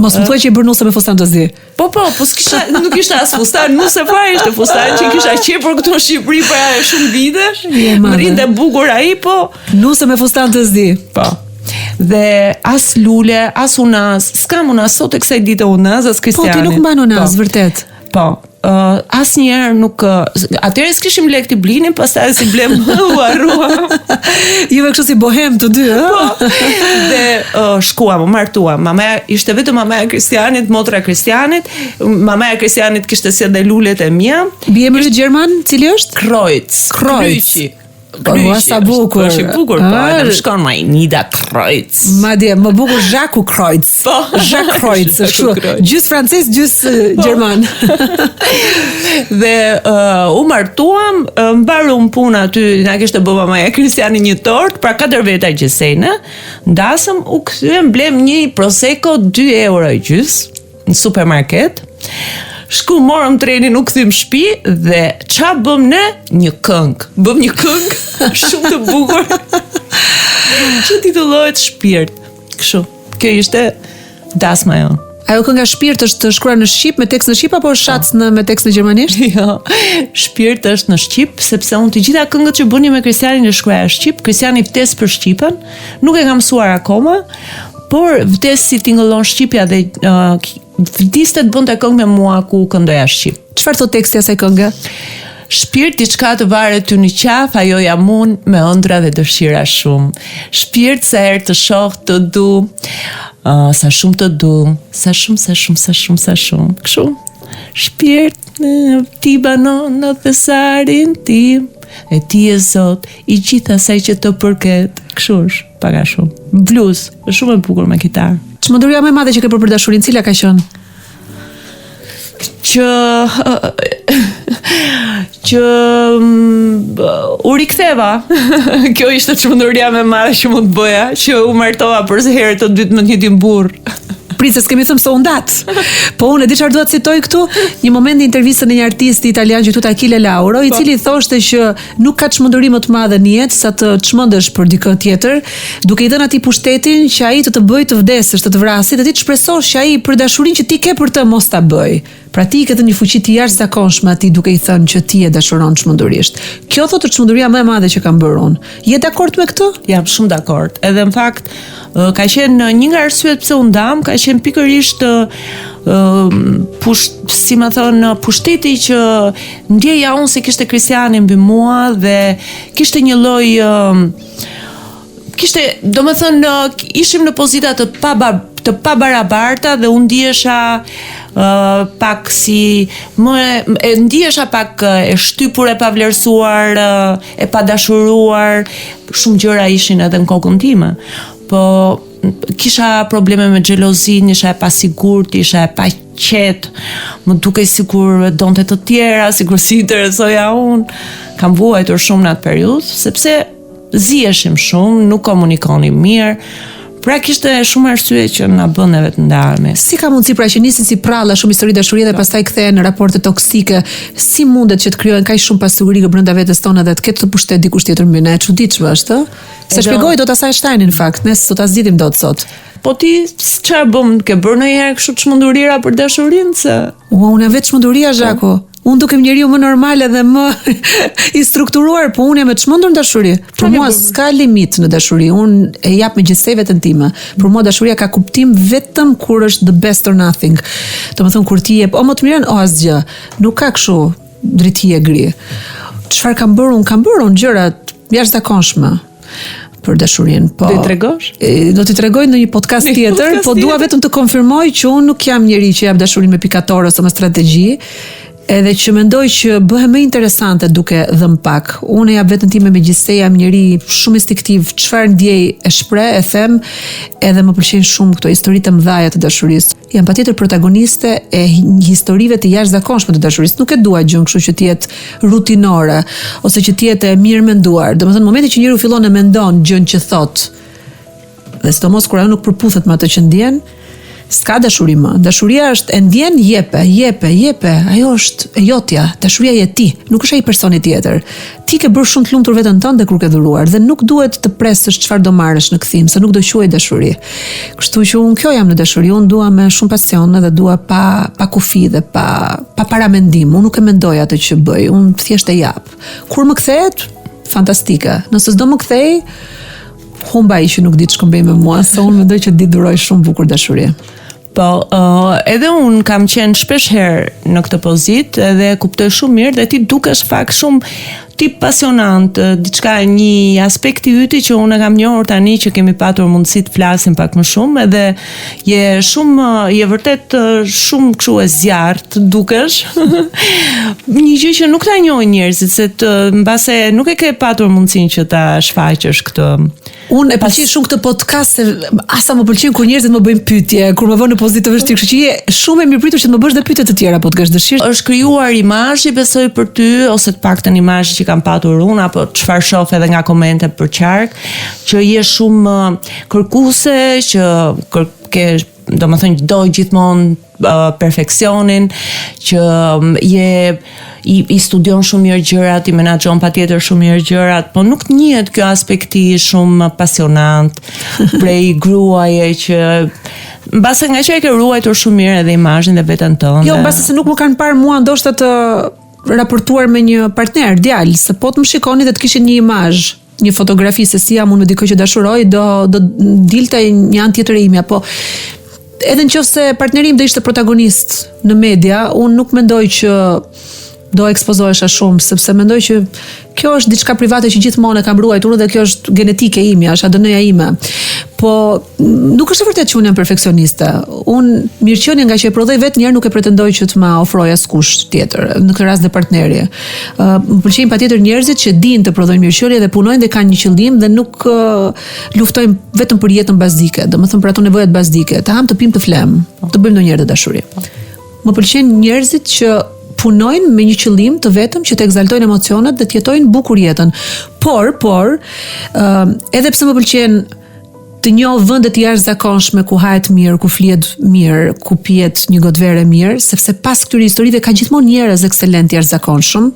Mos më thuaj që i bërnuse me fustan të zi. Po s'kisha, nuk ishte as fustan, nuse fare ishte fustan që kisha qepur këtu në Shqipëri para shumë vitesh. Më rinte bukur ai, po nuse me fustan të zi. Po. Dhe as lule, as unas, s'kam unas sot e kësaj dite unas, as Kristiani. Po, ti nuk mban unas, vërtet. Po. Asnjëherë nuk atëherë s'kishim lek t'i blinim, pastaj si blem u harruam. Juve kështu si bohem të dy, ëh? Po. Dhe shkuam, u martuam. Mamaja ishte vetëm mamaja e Kristianit, motra e Kristianit. Mamaja e Kristianit kishte si edhe lulet e mia. Biemri gjerman, cili është? Kreutz. Po, sa bukur. Është bukur, po, edhe më shkon më Nida Kreutz. Madje më bukur Jacques Kreutz. Po, Jacques Kreutz, është gjys francez, gjys gjerman. Dhe u martuam, mbarum punë aty, na kishte bë mamaja Kristiani një tort, pra 4 veta gjysejnë. Ndasëm u kthyem, blem një prosecco 2 euro e gjys në supermarket. Shku morëm trenin, u kthym shtëpi dhe ç'a bëm ne? Një këngë. Bëm një këngë shumë të bukur. Që titullohet Shpirt. Kështu. Kjo ishte dasma jonë. Ajo kënga Shpirt është shkruar në shqip me tekst në shqip apo është shac me tekst në gjermanisht? Jo. Shpirt është në shqip sepse unë të gjitha këngët që bëni me Kristianin e shkruaja në shqip. Kristiani vdes për shqipen. Nuk e kam mësuar akoma, por vdes si tingëllon shqipja dhe vdiste të bënte këngë me mua ku këndoja shqip. Çfarë thot teksti asaj këngë? Shpirt diçka të varet ty në qaf, ajo jam unë me ëndra dhe dëshira shumë. Shpirt sa herë të shoh të du, sa shumë të du, sa shumë. Kështu. Shpirt ti banon në thesarin tim, e ti e Zot i gjithë asaj që të përket. Kështu është, paga shumë. Blues, shumë e bukur me kitarë. Çmenduria më e madhe që ke për dashurinë, cila ka qenë? Që u riktheva. Kjo ishte çmenduria më e madhe që mund të bëja, që u martova për herë të dytë me një njëjtin burr. Princë, s'kemi thëmë se undat. Po unë e di çfarë dua të citoj këtu, një moment në intervistën e një artisti italian që quhet Achille Lauro, i cili thoshte që nuk ka çmenduri më të madhe në jetë sa të çmendesh për dikë tjetër, duke i dhënë atij pushtetin që ai të bëjë të vdesësh, të vrasë, dhe ti të shpresosh që ai për dashurinë që ti ke për të mos ta bëj. Pra ti ke një fuqi të jashtëzakonshme atij duke i thënë që ti e dashuron çmendurisht. Kjo thotë çmenduria më e madhe që kam bërë unë. Je dakord me këtë? Jam shumë dakord. Edhe në fakt ka qenë një nga arsyet pse u ndam, ka qenë pikërisht pushteti që ndjeja unë se kishte Kristiani mbi mua dhe kishte një lloj ishim në pozita të pabarabarta dhe unë ndihesha pak si ndihesha pak e shtypur, e pavlerësuar, e padashuruar. Shumë gjëra ishin edhe në kokën time. Po kisha probleme me xhelozin, isha e pasigurt, isha e qetë, më dukej sikur donte të tjera, sikur si interesoja unë. Kam vuajtur shumë në atë periudhë, sepse ziheshim shumë, nuk komunikonim mirë. Pra kishte shumë arsye që na bën edhe të ndahemi. Si ka mundësi pra që nisin si pralla shumë histori dashurie dhe pastaj kthehen në raporte toksike? Si mundet që të krijojnë kaq shumë pasuri brenda vetes tonë dhe të ketë të pushtet dikush tjetër mbi ne? E çuditshme është, ë? Se shpjegoi dot asaj Einsteini në fakt, ne sot ta zgjidhim dot sot. Po ti çfarë bëm? Ke bërë ndonjëherë kështu çmendurira për dashurinë se? Unë vetë çmenduria Zhaku. Unë dukem njeriu më normal edhe më i strukturuar, po unë jam e çmendur në dashuri. Për mua s'ka limit në dashuri. Unë e jap me gjithsej veten time. Për mua dashuria ka kuptim vetëm kur është the best or nothing. Domethënë kur ti jep o më të mirën o asgjë. Nuk ka kështu drejtie gri. Çfarë kam bërë? Unë kam bërë gjëra jashtëzakonshme për dashurinë. Po. Do t'i tregosh? Do t'i tregoj në një podcast tjetër, po dua vetëm të konfirmoj që unë nuk jam njeri që jap dashurinë me pikatore ose me strategji. Edhe që mendoj që bëhem më interesante duke dhënë pak. Unë jap veten time me gjithsej, jam njeri shumë instiktiv, çfarë ndjej e shpreh, e them, edhe më pëlqejnë shumë këto historitë të mëdha të dashurisë. Jam patjetër protagoniste e historive të jashtëzakonshme të dashurisë. Nuk e dua gjën kështu që të jetë rutinore ose që të jetë e mirë menduar. Domethënë në momentin që njeriu fillon të mendon gjën që thot, dhe sidomos kur ajo nuk përputhet me atë që ndjen, s'ka dashuri më. Dashuria është e ndjen, jepe. Ajo është e jotja. Dashuria je ti, nuk është ai personi tjetër. Ti ke bërë shumë të lumtur veten tënde kur ke dhuruar dhe nuk duhet të presësh çfarë do marrësh në kthim, se nuk do quhej dashuri. Kështu që unë kjo jam në dashuri, unë dua me shumë pasion dhe dua pa kufi dhe pa paramendim. Unë nuk e mendoj atë që bëj, unë thjesht e jap. Kur më kthehet, fantastike. Nëse s'do më kthej, humbaj që nuk di ç'kam bëj me mua, se unë mendoj që di duroj shumë bukur dashuri. Po, edhe unë kam qenë shpesh herë në këtë pozitë edhe kuptoj shumë mirë dhe ti dukesh fakt shumë tip pasionant, diçka një aspekti yti që unë kam njohur tani që kemi patur mundësi të flasim pak më shumë edhe je vërtet shumë kështu e zjarrt dukesh. Një gjë që nuk ta njohin njerëzit se mbase nuk e ke patur mundësinë që ta shfaqësh këtë. Unë e pëlqej shumë këtë podcast, se asa më pëlqen kur njerëzit më bëjnë pyetje, kur më vënë në pozitë të vështirë, kështu që je shumë e mirëpritur që të më bësh dhe pyetje të tjera, po të kesh dëshirë. Është krijuar imazhi, besoj për ty, ose të paktën imazhi që kam patur unë, apo çfarë shoh edhe nga komente për qark, që je shumë kërkuese, që ke, domethënë do gjithmonë perfeksionin, që i studion shumë mirë gjërat, i menaxhon patjetër shumë mirë gjërat, po nuk njihet kjo aspekti shumë pasionant prej gruaje që mbase nga që e ke ruajtur shumë mirë edhe imazhin dhe veten tënde. Jo, mbase se nuk më kanë parë mua ndoshta të raportuar me një partner, djalë, se po të më shikoni dhe të kishin një imazh, një fotografi se si jam unë me dikë që dashuroj, do dilte një anë tjetër e imja, po edhe nëse partneri im do ishte protagonist në media, unë nuk mendoj që do ekspozohesha shumë, sepse mendoj që kjo është diçka private që gjithmonë e kam ruajtur dhe kjo është genetike imja, është ADN-ja ime. Po nuk është e vërtetë që unë jam perfeksioniste. Unë mirëqenie nga që e prodhoj vetë njerë nuk e pretendoj që të ma ofroj askush tjetër, në këtë rast dhe partneri. Më pëlqejnë patjetër njerëzit që dinë të prodhojnë mirëqenie dhe punojnë dhe kanë një qëllim dhe nuk luftojnë vetëm për jetën bazike, domethënë për ato nevojat bazike, të ham, të pim, të flem, të bëjmë ndonjëherë të dashuri. Më pëlqejnë njerëzit që punojnë me një qëllim të vetëm që të egzaltojnë emocionet dhe të jetojnë bukur jetën. Por, edhe pse më pëlqen të njoh vende të jashtëzakonshme ku hahet mirë, ku flihet mirë, ku pihet një gotë verë mirë, sepse pas këtyre historive ka gjithmonë njerëz ekselent jashtëzakonshëm.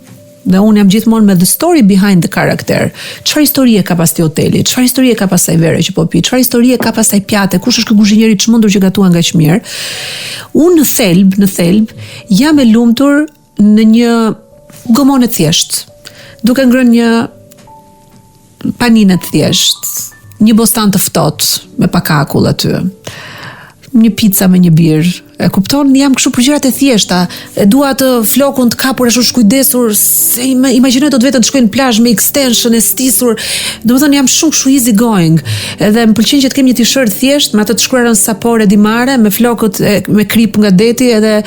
Dhe unë jam gjithmonë me the story behind the character. Çfarë historie ka pas ti hoteli? Çfarë historie ka pas ai verë që po pi? Çfarë historie ka pas ai pjate? Kush është ky kuzhinieri i çmendur që gatuan kaq mirë? Unë në thelb jam e lumtur në një gomonë të thjeshtë, duke ngrënë një paninë të thjeshtë, një bostan të ftohtë me pakakull aty, një pica me një birë. E kupton, jam kështu për gjërat e thjeshta. E dua të flokun të kapur ashtu shkujdesur, se imagjinoj dot vetëm të shkoj në plazh me extension e stisur. Domethënë jam shumë kështu easy going. Edhe më pëlqen që të kem një t-shirt thjesht me atë të shkruar në sapore di mare, me flokët me krip nga deti edhe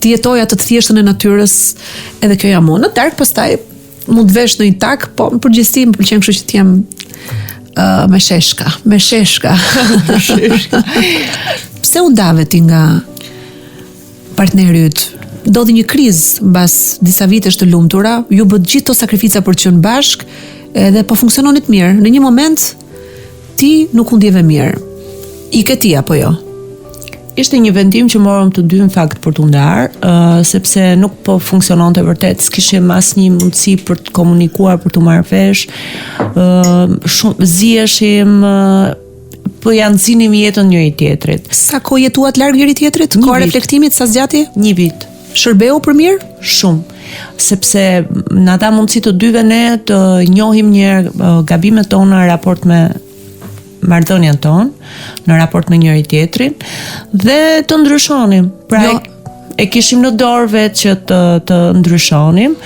të jetoj atë të thjeshtën e natyrës. Edhe kjo jam unë. Në darkë pastaj mund të vesh në një tak, po në përgjithësi më pëlqen kështu që të jem me sheshka. Pse u ndave ti nga partneri yt. Ndodhi një krizë mbas disa vitesh të lumtura, ju bët gjithë to sakrifica për të qenë bashk, edhe po funksiononit mirë. Në një moment ti nuk u ndjeve mirë. Ike ti apo jo? Ishte një vendim që morëm të dy në fakt për të ndarë, sepse nuk po funksiononte vërtet, s'kishim asnjë mundësi për të komunikuar, për të marrë vesh, shumë ziheshim, po janë zinim jetën njëri tjetrit. Sa kohë jetuat larg njëri tjetrit? Koha reflektimit sa zgjati? 1 vit. Shërbeu për mirë? Shumë, sepse na dha mundësi të dyve ne të njohim një gabimet tona në raport me marrëdhënien ton, në raport me njëri tjetrin dhe të ndryshonim. Pra e kishim në dorë vetë që të ndryshonim,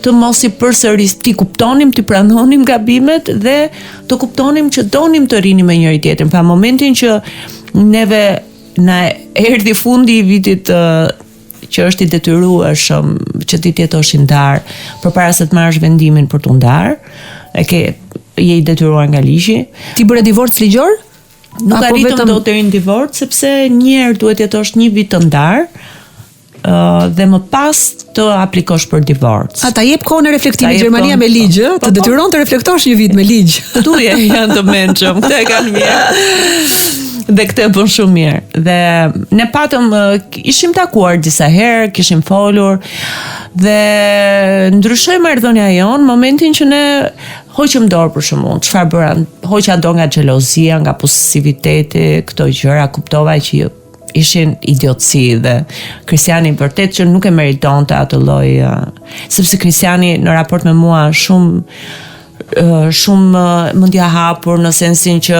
të mos i përsëris, ti kuptonim, ti pranonim gabimet dhe të kuptonim që donim të rinim me njëri tjetrin. Pra momentin që neve na erdhi fundi i vitit që është i detyrueshëm që ti të jetosh i ndarë përpara se të marrësh vendimin për të ndarë, je i detyruar nga ligji. Ti bëre divorc ligjor? Nuk arritëm dot deri në divorc sepse një herë duhet jetosh 1 vit të ndarë dhe më pas të aplikosh për divorc. Ta jep kohën e reflektimit. Gjermania me ligj, të detyron të reflektosh 1 vit me ligj. Tu janë të mençëm, këta e kanë mirë. Dhe këtë bën shumë mirë. Dhe ne patëm, ishim takuar disa herë, kishim folur dhe ndryshoi marrëdhënia jon momentin që ne hoqëm dorë për shembull. Çfarë bëra? Hoqa dorë nga xhelozia, nga posesiviteti, këto gjëra, kuptova që ishin idiotësi dhe Kristiani vërtet që nuk e meritonte atë lloj, sepse Kristiani në raport me mua shumë mendja hapur në sensin që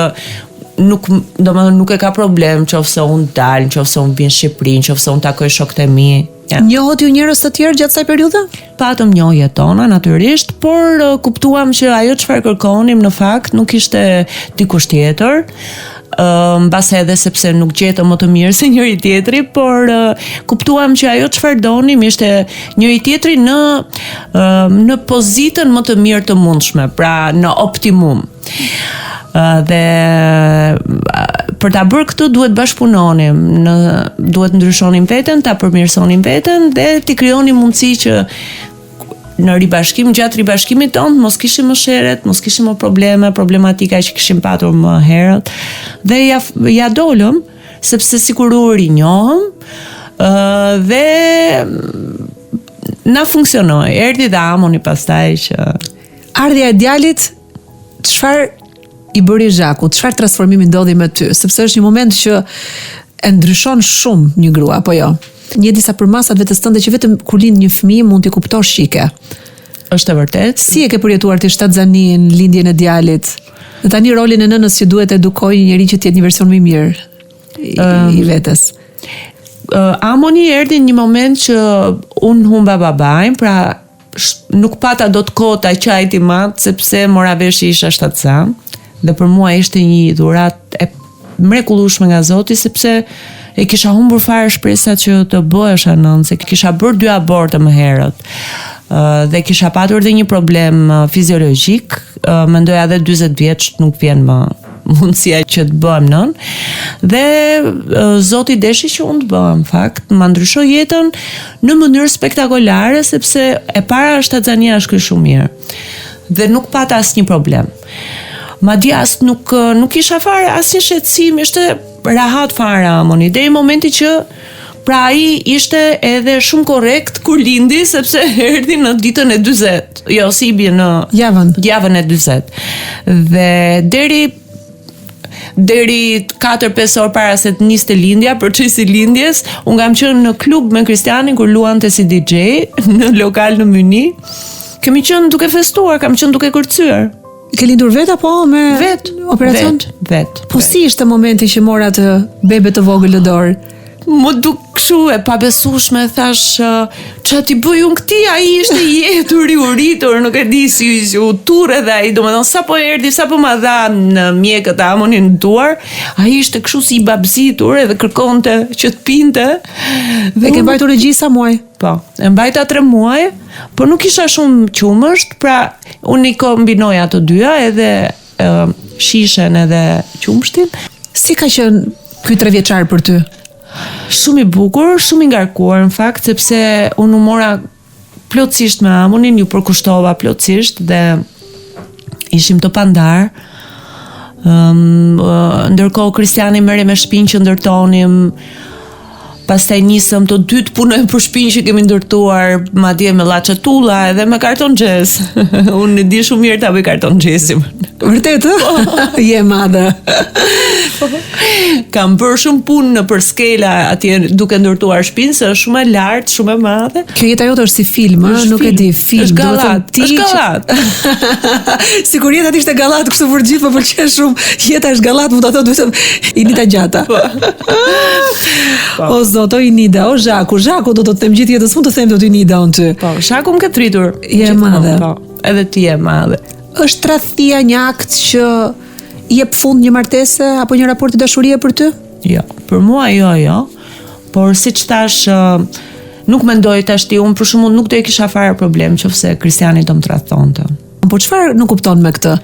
nuk e ka problem qofse unë dal, qofse unë vjen në Shqipëri, qofse unë takoj shokët e mi. Ja. Njohët ju njerëz të tjerë gjatë kësaj periudhe? Patëm njohje tona natyrisht, por kuptuam që ajo çfarë kërkonim në fakt nuk ishte dikush tjetër. Mbase edhe sepse nuk gjetëm më të mirë se njëri tjetri, por kuptuam që ajo çfarë donim ishte njëri tjetri në pozitën më të mirë të mundshme, pra në optimum. Dhe për ta bërë këtë duhet bashkëpunonim, duhet ndryshonim veten, ta përmirësonim veten dhe t'i krijonim mundësi që në ribashkim, gjatë ribashkimit tonë, mos kishim më sheret, mos kishim më problematika që kishim patur më herët, dhe ja dolëm, sepse sikur u rinjohëm, dhe na funksionoi. Erdhi dhe Amoni pastaj që ardhja e djalit, çfarë i bëri Zhakut, çfarë transformimi ndodhi me ty, sepse është një moment që e ndryshon shumë një grua, apo jo? Një disa përmasat vetes tënde që vetëm kur lind një fëmijë mund t'i kuptosh shike. Është e vërtet. Si e ke përjetuar ti shtatzanin, lindjen e djalit? Dhe tani rolin e nënës që duhet edukojë një njerëz që të jetë një version më i mirë i vetes. Amoni erdhi në një moment që unë humba babain, pra nuk pata dot kohë ta qajti mat sepse mora vesh që isha shtatzan dhe për mua ishte një dhuratë e mrekullueshme nga Zoti sepse e kisha humbur fare shpresat që të bëhesha nën, se kisha bërë 2 aborte më herët. Dhe kisha patur edhe një problem fiziologjik, mendoja edhe 40 vjeç nuk vjen më mundësia që të bëhem nën. Dhe Zoti deshi që unë të bëhem, fakt, ma ndryshoi jetën në mënyrë spektakolare sepse e para shtatzania është shumë mirë. Dhe nuk pata asnjë problem. Madje as nuk isha fare asnjë shqetësim, ishte rahat fare Amoni, deri në momenti që pra ai ishte edhe shumë korrekt kur lindi sepse erdhi në ditën e 40, jo si bie në javën e 40. Dhe deri 4-5 orë para se të niste lindja, procesi lindjes, unë kam qenë në klub me Kristianin kur luante si DJ në lokal në Myni. Kemi qenë duke festuar, kam qenë duke kërcyer. Ke lindur vet apo me operacion? Vet. Po si ishte momenti që mora të bebe të vogël në dorë? Më duk kështu e pabesueshme, thash, ç'a ti bëj unë këtij, ai ishte i jetur, i uritur, nuk e di si u turre dhe ai, domethënë sapo erdhi, sapo ma dha në mjekët e Amonin në duar, ai ishte kështu si i babzitur edhe kërkonte që të pinte. Dhe ke mbajtur regji sa muaj? Po, e mbajta 3 muaj, por nuk isha shumë qumësht, pra unë i kombinoja të dyja, edhe shishen edhe qumshtin. Si ka qenë ky 3 vjeçar për ty? Shumë i bukur, shumë i ngarkuar në fakt, sepse unë u mora plotësisht me Amonin, ju përkushtova plotësisht dhe ishim të pandar. Ndërkohë Kristiani merri me shtëpinë që ndërtonim. Pastaj nisëm të dy të punojmë për shtëpinë që kemi ndërtuar, madje me llaçatulla edhe me karton xhez. Unë e di shumë mirë ta bëj karton xhezin. Vërtet? Je madhe. Kam bërë shumë punë në për skela atje duke ndërtuar shtëpinë, se është shumë e lartë, shumë e madhe. Kjo jeta jote është si film, nuk e di, film. Është gallat, është gallat. Sikur jeta ishte gallat, kështu për gjithë më pëlqen shumë. Jeta është gallat, mund ta thotë vetëm Inida gjata. O zoto Inida, o Zhaku do të them gjithë jetës, mund të them dot Inida unë ty. Po, Zhaku më ka tritur. Je madhe. Po, edhe ti je madhe. Është tradhtia një akt që jep fund një martese apo një raporti dashurie për ty? Jo, për mua jo. Por siç thash, nuk mendoj tash ti, unë për shembull nuk do e kisha fare problem nëse Kristiani do më tradhtonte. Po çfarë nuk kupton me këtë?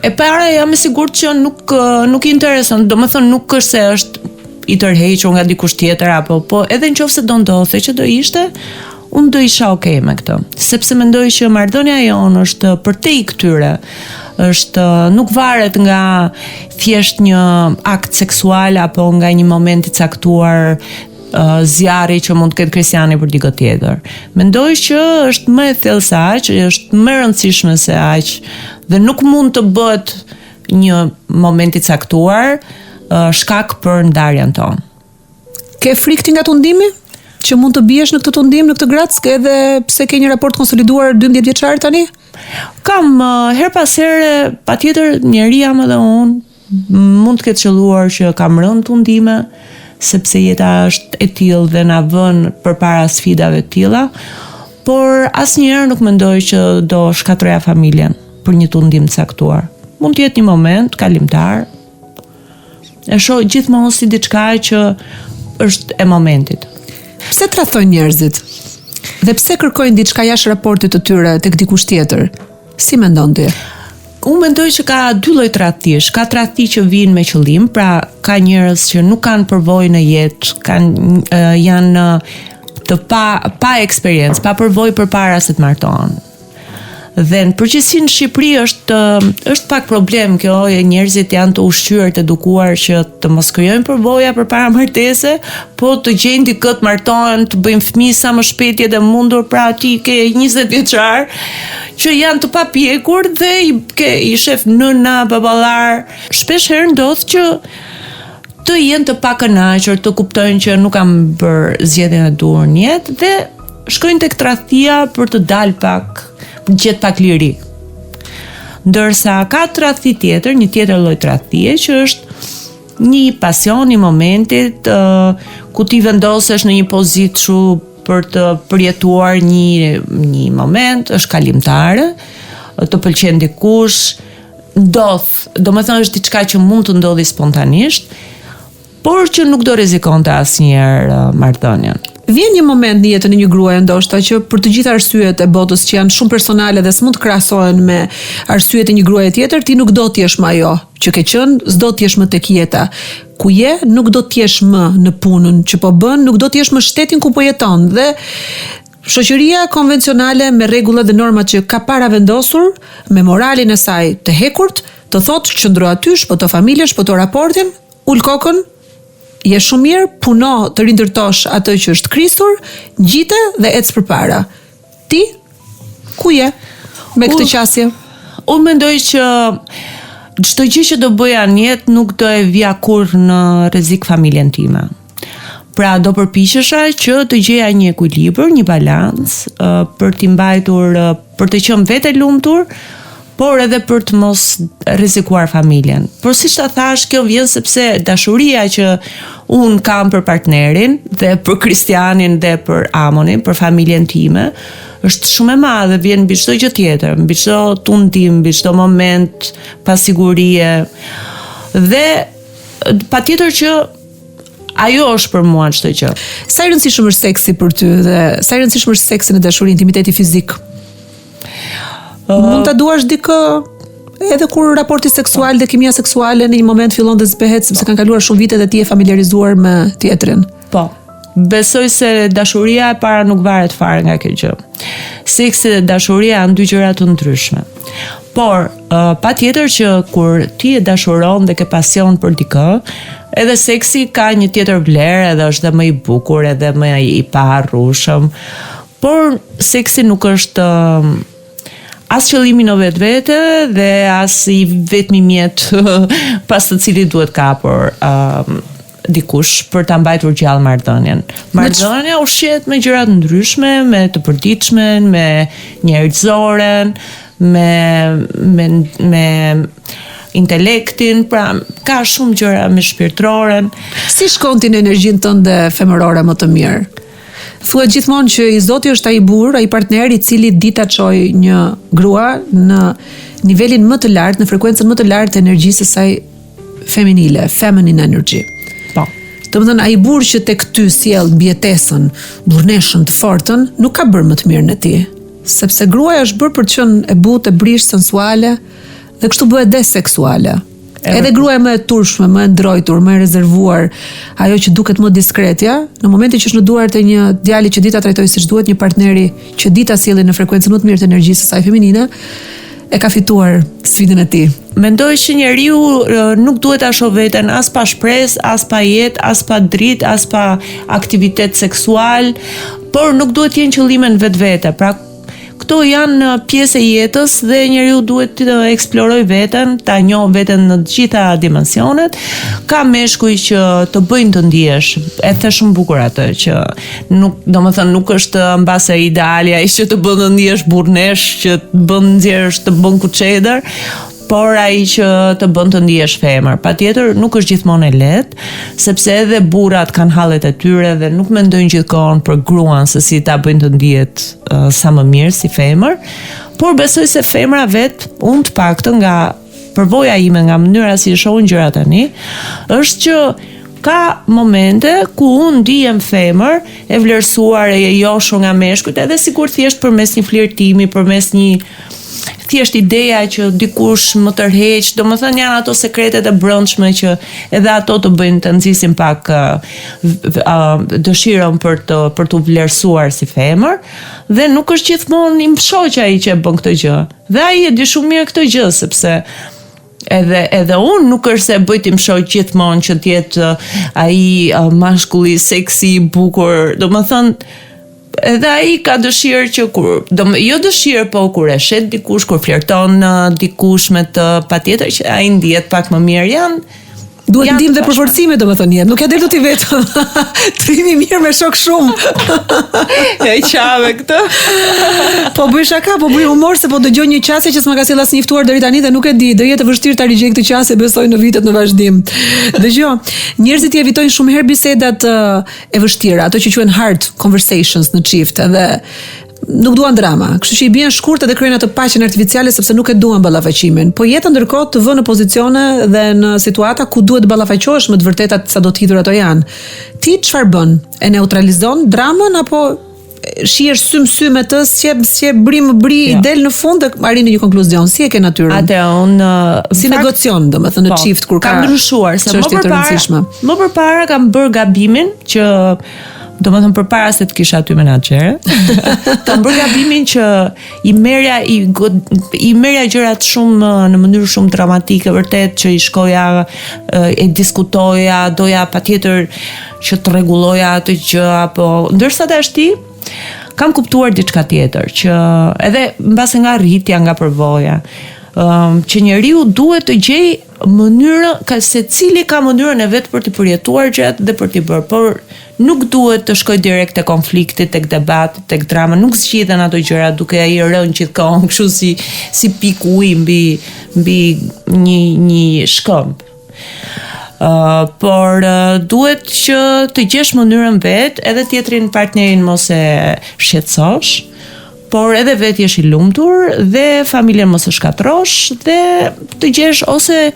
E para jam e sigurt që nuk i intereson, domethënë nuk është se është i tërhequr nga dikush tjetër apo po edhe nëse do ndodhte që do ishte, unë do isha okay me këtë, sepse mendoj që marrëdhënia jonë është për te i këtyre, është nuk varet nga thjesht një akt seksual apo nga një moment i caktuar, zjarri që mund të ketë Kristiani për dikë tjetër. Mendoj që është më e thellë se aq, është më e rëndësishme se aq dhe nuk mund të bëhet një moment i caktuar shkak për ndarjen tonë. Ke frikë ti nga tundimi? Që mund të biesh në këtë tundim, në këtë grackë, edhe pse ke një raport konsoliduar 12 vjeçar tani? Kam her pas here, patjetër njeri jam edhe unë, mund të ketë qelluar që kam rënë tundime, sepse jeta është e tillë dhe na vën përpara sfidave të tilla, por asnjëherë nuk mendoj që do shkatërroja familjen për një tundim të caktuar. Mund të jetë një moment kalimtar. E shoh gjithmonë si diçka që është e momentit. Pse tradhtojnë njerëzit? Dhe pse kërkojnë diçka jashtë raportit të tyre tek dikush tjetër? Si mendon ti? Unë mendoj që ka dy lloj tradhtish. Ka tradhti që vijnë me qëllim, pra ka njerëz që nuk kanë përvojë në jetë, janë të pa eksperiencë, pa përvojë përpara se të martohen. Dhe në përgjithësi në Shqipëri është pak problem kjo, njerëzit janë të ushqyer, të edukuar që të mos krijojnë përvoja përpara martese, po të gjejnë dikë të martohen, të bëjnë fëmijë sa më shpejt dhe mundur, pra ti ke 20 vjeçar që janë të papjekur dhe i shef nëna, baballar. Shpesh herë ndodh që të jenë të pakënaqur, të kuptojnë që nuk kanë bërë zgjedhjen e duhur në jetë dhe shkojnë tek tradhtia për të dalë pak, për të gjetë pak liri. Ndërsa ka tradhti tjetër, një tjetër lloj tradhtie që është një pasion i momentit, ku ti vendosesh në një pozitë kështu për të përjetuar një moment, është kalimtare, të pëlqen dikush, ndodh, domethënë është diçka që mund të ndodhi spontanisht, por që nuk do rrezikonte asnjëherë marrëdhënien. Vjen një moment në jetën e një gruaje ndoshta që për të gjitha arsyet e botës që janë shumë personale dhe s'mund të krahasohen me arsyet e një gruaje tjetër, ti nuk do të jesh më ajo që ke qenë, s'do të jesh më tek jeta. Ku je, nuk do të jesh më në punën që po bën, nuk do të jesh më shtetin ku po jeton dhe shoqëria konvencionale me rregullat dhe normat që ka para vendosur, me moralin e saj të hekurt, të thotë qëndro aty, shpoto familje, shpoto raportin, ul kokën, je shumë mirë, puno të rindërtosh atë që është krisur, ngjite dhe ec përpara. Ti ku je me këtë qasje? Unë mendoj që çdo gjë që do bëja në jetë nuk do e vija kurrë në rrezik familjen time. Pra do përpiqesha që të gjeja një ekuilibër, një balancë për t'i mbajtur, për të qenë vetë e lumtur, por edhe për të mos rrezikuar familjen. Por siç ta thash, kjo vjen sepse dashuria që un kam për partnerin dhe për Kristianin dhe për Amonin, për familjen time, është shumë e madhe, vjen mbi çdo gjë tjetër, mbi çdo tundim, mbi çdo moment pasigurie. Dhe patjetër që ajo është për mua çdo gjë. Sa i rëndësishëm është seksi për ty dhe sa i rëndësishëm është seksi në dashuri, intimiteti fizik? Mund ta duash dikë edhe kur raporti seksual dhe kimia seksuale në një moment fillon të zbehet sepse kanë kaluar shumë vite dhe ti je familiarizuar me tjetrin. Po. Besoj se dashuria e para nuk varet fare nga kjo gjë. Seksi dhe dashuria janë dy gjëra të ndryshme. Por, patjetër që kur ti e dashuron dhe ke pasion për dikë, edhe seksi ka një tjetër vlerë, edhe është dhe më i bukur, edhe më i paharrueshëm. Por seksi nuk është as qëllimi në vetvete dhe as i vetmi mjet pas të cilit duhet kapur dikush për ta mbajtur gjallë marrëdhënien. Marrëdhënia ushqehet me gjëra të ndryshme, me të përditshmen, me njerëzoren, me intelektin, pra ka shumë gjëra me shpirtëroren. Si shkon ti në energjinë tënde femërore më të mirë? Thuhet gjithmonë që i Zoti është ai burr, ai partner i cili dita çoj një grua në nivelin më të lartë, në frekuencën më të lartë të energjisë së saj feminile, feminine energy. Po. Domethënë ai burr që tek ty sjell mbijetesën, burrneshën të fortën, nuk ka bërë më të mirën e ti, sepse gruaja është bërë për të qenë e butë, e brish, sensuale dhe kështu bëhet deseksuale. Edhe gruaja më e turshme, më e ndrojtur, më e rezervuar, ajo që duket më diskretja, në momentin që është në duart e një djali që dita trajtoj siç duhet, një partneri që dita sjellë në frekuencën më të mirë të energjisë së saj feminine, e ka fituar sfidën e tij. Mendoj që njeriu nuk duhet ta shoh veten as pa shpresë, as pa jetë, as pa dritë, as pa aktivitet seksual, por nuk duhet të jenë qëllime në vetvete. Pra këto janë pjesë e jetës dhe njeriu duhet të eksploroj veten, ta njoh veten në të gjitha dimensionet. Ka meshkuj që të bëjnë të ndihesh. E the shumë bukur atë që nuk, domethënë nuk është mbase ideali ai që të bën të ndihesh burrnesh, që të bën nxjerrësh, të bën kuçeder, por ai që të bën të ndihesh femër. Patjetër nuk është gjithmonë e lehtë, sepse edhe burrat kanë hallet e tyre dhe nuk mendojnë gjithkohon për gruan se si ta bëjnë të ndihet sa më mirë si femër, por besoj se femra vet, unë të paktën nga përvoja ime, nga mënyra si shohin gjërat tani, është që ka momente ku unë ndihem femër, e vlerësuar, e joshur nga meshkujt, edhe sikur thjesht përmes një flirtimi, përmes një thjesht ideja që dikush më tërheq, domethënë janë ato sekretet e brendshme që edhe ato të bëjnë të nxisin pak dëshirën për të vlerësuar si femër, dhe nuk është gjithmonë i shoqja ai që bën këtë gjë. Dhe ai e di shumë mirë këtë gjë, sepse edhe unë nuk është se bëj tim shoq gjithmonë që të jetë ai mashkulli seksi i bukur, domethënë edhe ai ka dëshirë që jo dëshirë, po kur e shet dikush, kur flirton dikush me të, patjetër që ai ndihet pak më mirë. Duhet ndihmë dhe përforcime, domethënë jetë. Nuk ja del do ti vetëm. Trimi mirë me shok shumë. E qave këtë. Po bëj shaka, po bëj humor se po dëgjoj një qasje që s'ma ka sjellë asnjë ftuar deri tani dhe nuk e di, do jetë vështirë ta rigjej këtë qasje, besoj në vitet në vazhdim. Dëgjoj, njerëzit i evitojnë shumë herë bisedat e vështira, ato që quhen hard conversations në çift, edhe nuk duan drama, kështu që i bien shkurt edhe kryen atë paqen artificiale sepse nuk e duan ballafaqimin. Po jeta ndërkohë të vë në pozicione dhe në situata ku duhet të ballafaqohesh me të vërtetat sa do të hidhur ato janë. Ti çfarë bën? E neutralizon dramën apo shihesh sy me të, si brim i del në fund dhe arrin në një konkluzion? Si e ke natyrën? Atë unë si negocion, domethënë në çift kur ka ndryshuar, se më përpara kam bërë gabimin që domethënë përpara se të kisha aty menaxhere, kam bërë gabimin që i merja gjërat shumë në mënyrë shumë dramatike, vërtet që i shkoja, e diskutoja, doja patjetër që të rregulloja atë gjë, apo ndërsa tashti kam kuptuar diçka tjetër, që edhe mbase nga rritja, nga përvoja, që njeriu duhet të gjej mënyrën, se cili ka mënyrën e vet për të përjetuar gjërat dhe për t'i bërë, por nuk duhet të shkoj direkt te konflikti, tek debati, tek drama, nuk zgjidhen ato gjëra duke ai rënë gjithkohon kështu si pik uji mbi një shkëmb. Por duhet që të gjesh mënyrën vet, edhe tjetrin partnerin mos e shqetësosh, por edhe vetë jesh i lumtur dhe familjen mos e shkatrosh dhe të gjesh ose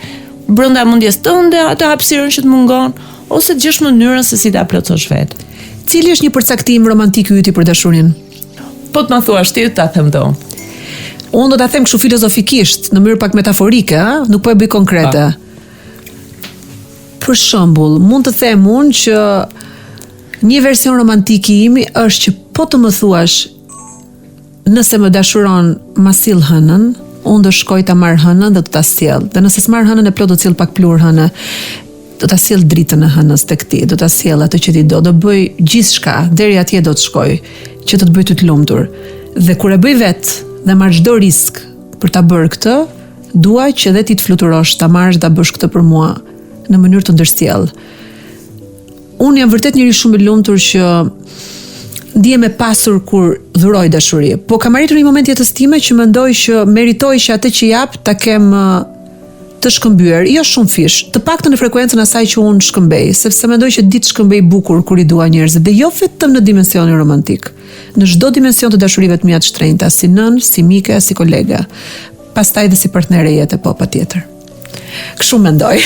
brenda mendjes tënde atë hapësirën që të mungon, ose të gjesh mënyrën se si ta plotësosh vetë. Cili është një përcaktim romantik i yti për dashurinë? Po të më thuash ti, ta them do. Unë do ta them kështu filozofikisht, në mënyrë pak metaforike, nuk po e bëj konkrete. Për shembull, mund të them unë që një version romantik i imi është që po të më thuash nëse më dashuron ma sill hënën, unë do shkoj ta marr hënën dhe do ta sjell. Dhe nëse s'marr hënën e plot do të sill pak plur hënë. Do ta sjell dritën e hënës tek ti, do ta sjell atë që ti do bëj gjithçka, deri atje do të shkoj, që të bëj të lumtur. Dhe kur e bëj vet dhe marr çdo risk për ta bërë këtë, dua që edhe ti të fluturosh, ta marrësh, ta bësh këtë për mua në mënyrë të ndërsjell. Unë jam vërtet njëri shumë i lumtur që ndihem e pasur kur dhuroj dashuri. Po kam arritur një moment jetës time që mendoj që meritoj që atë që jap ta kem të shkëmbyer, jo shumë fish, të paktën në frekuencën asaj që unë shkëmbej, sepse mendoj që ditë shkëmbej bukur kur i dua njerëzit, dhe jo vetëm në dimensionin romantik, në çdo dimension të dashurive të mia të shtrenjta, si nën, si mike, si kolege, pastaj dhe si partnere jete, po patjetër. Kështu mendoj.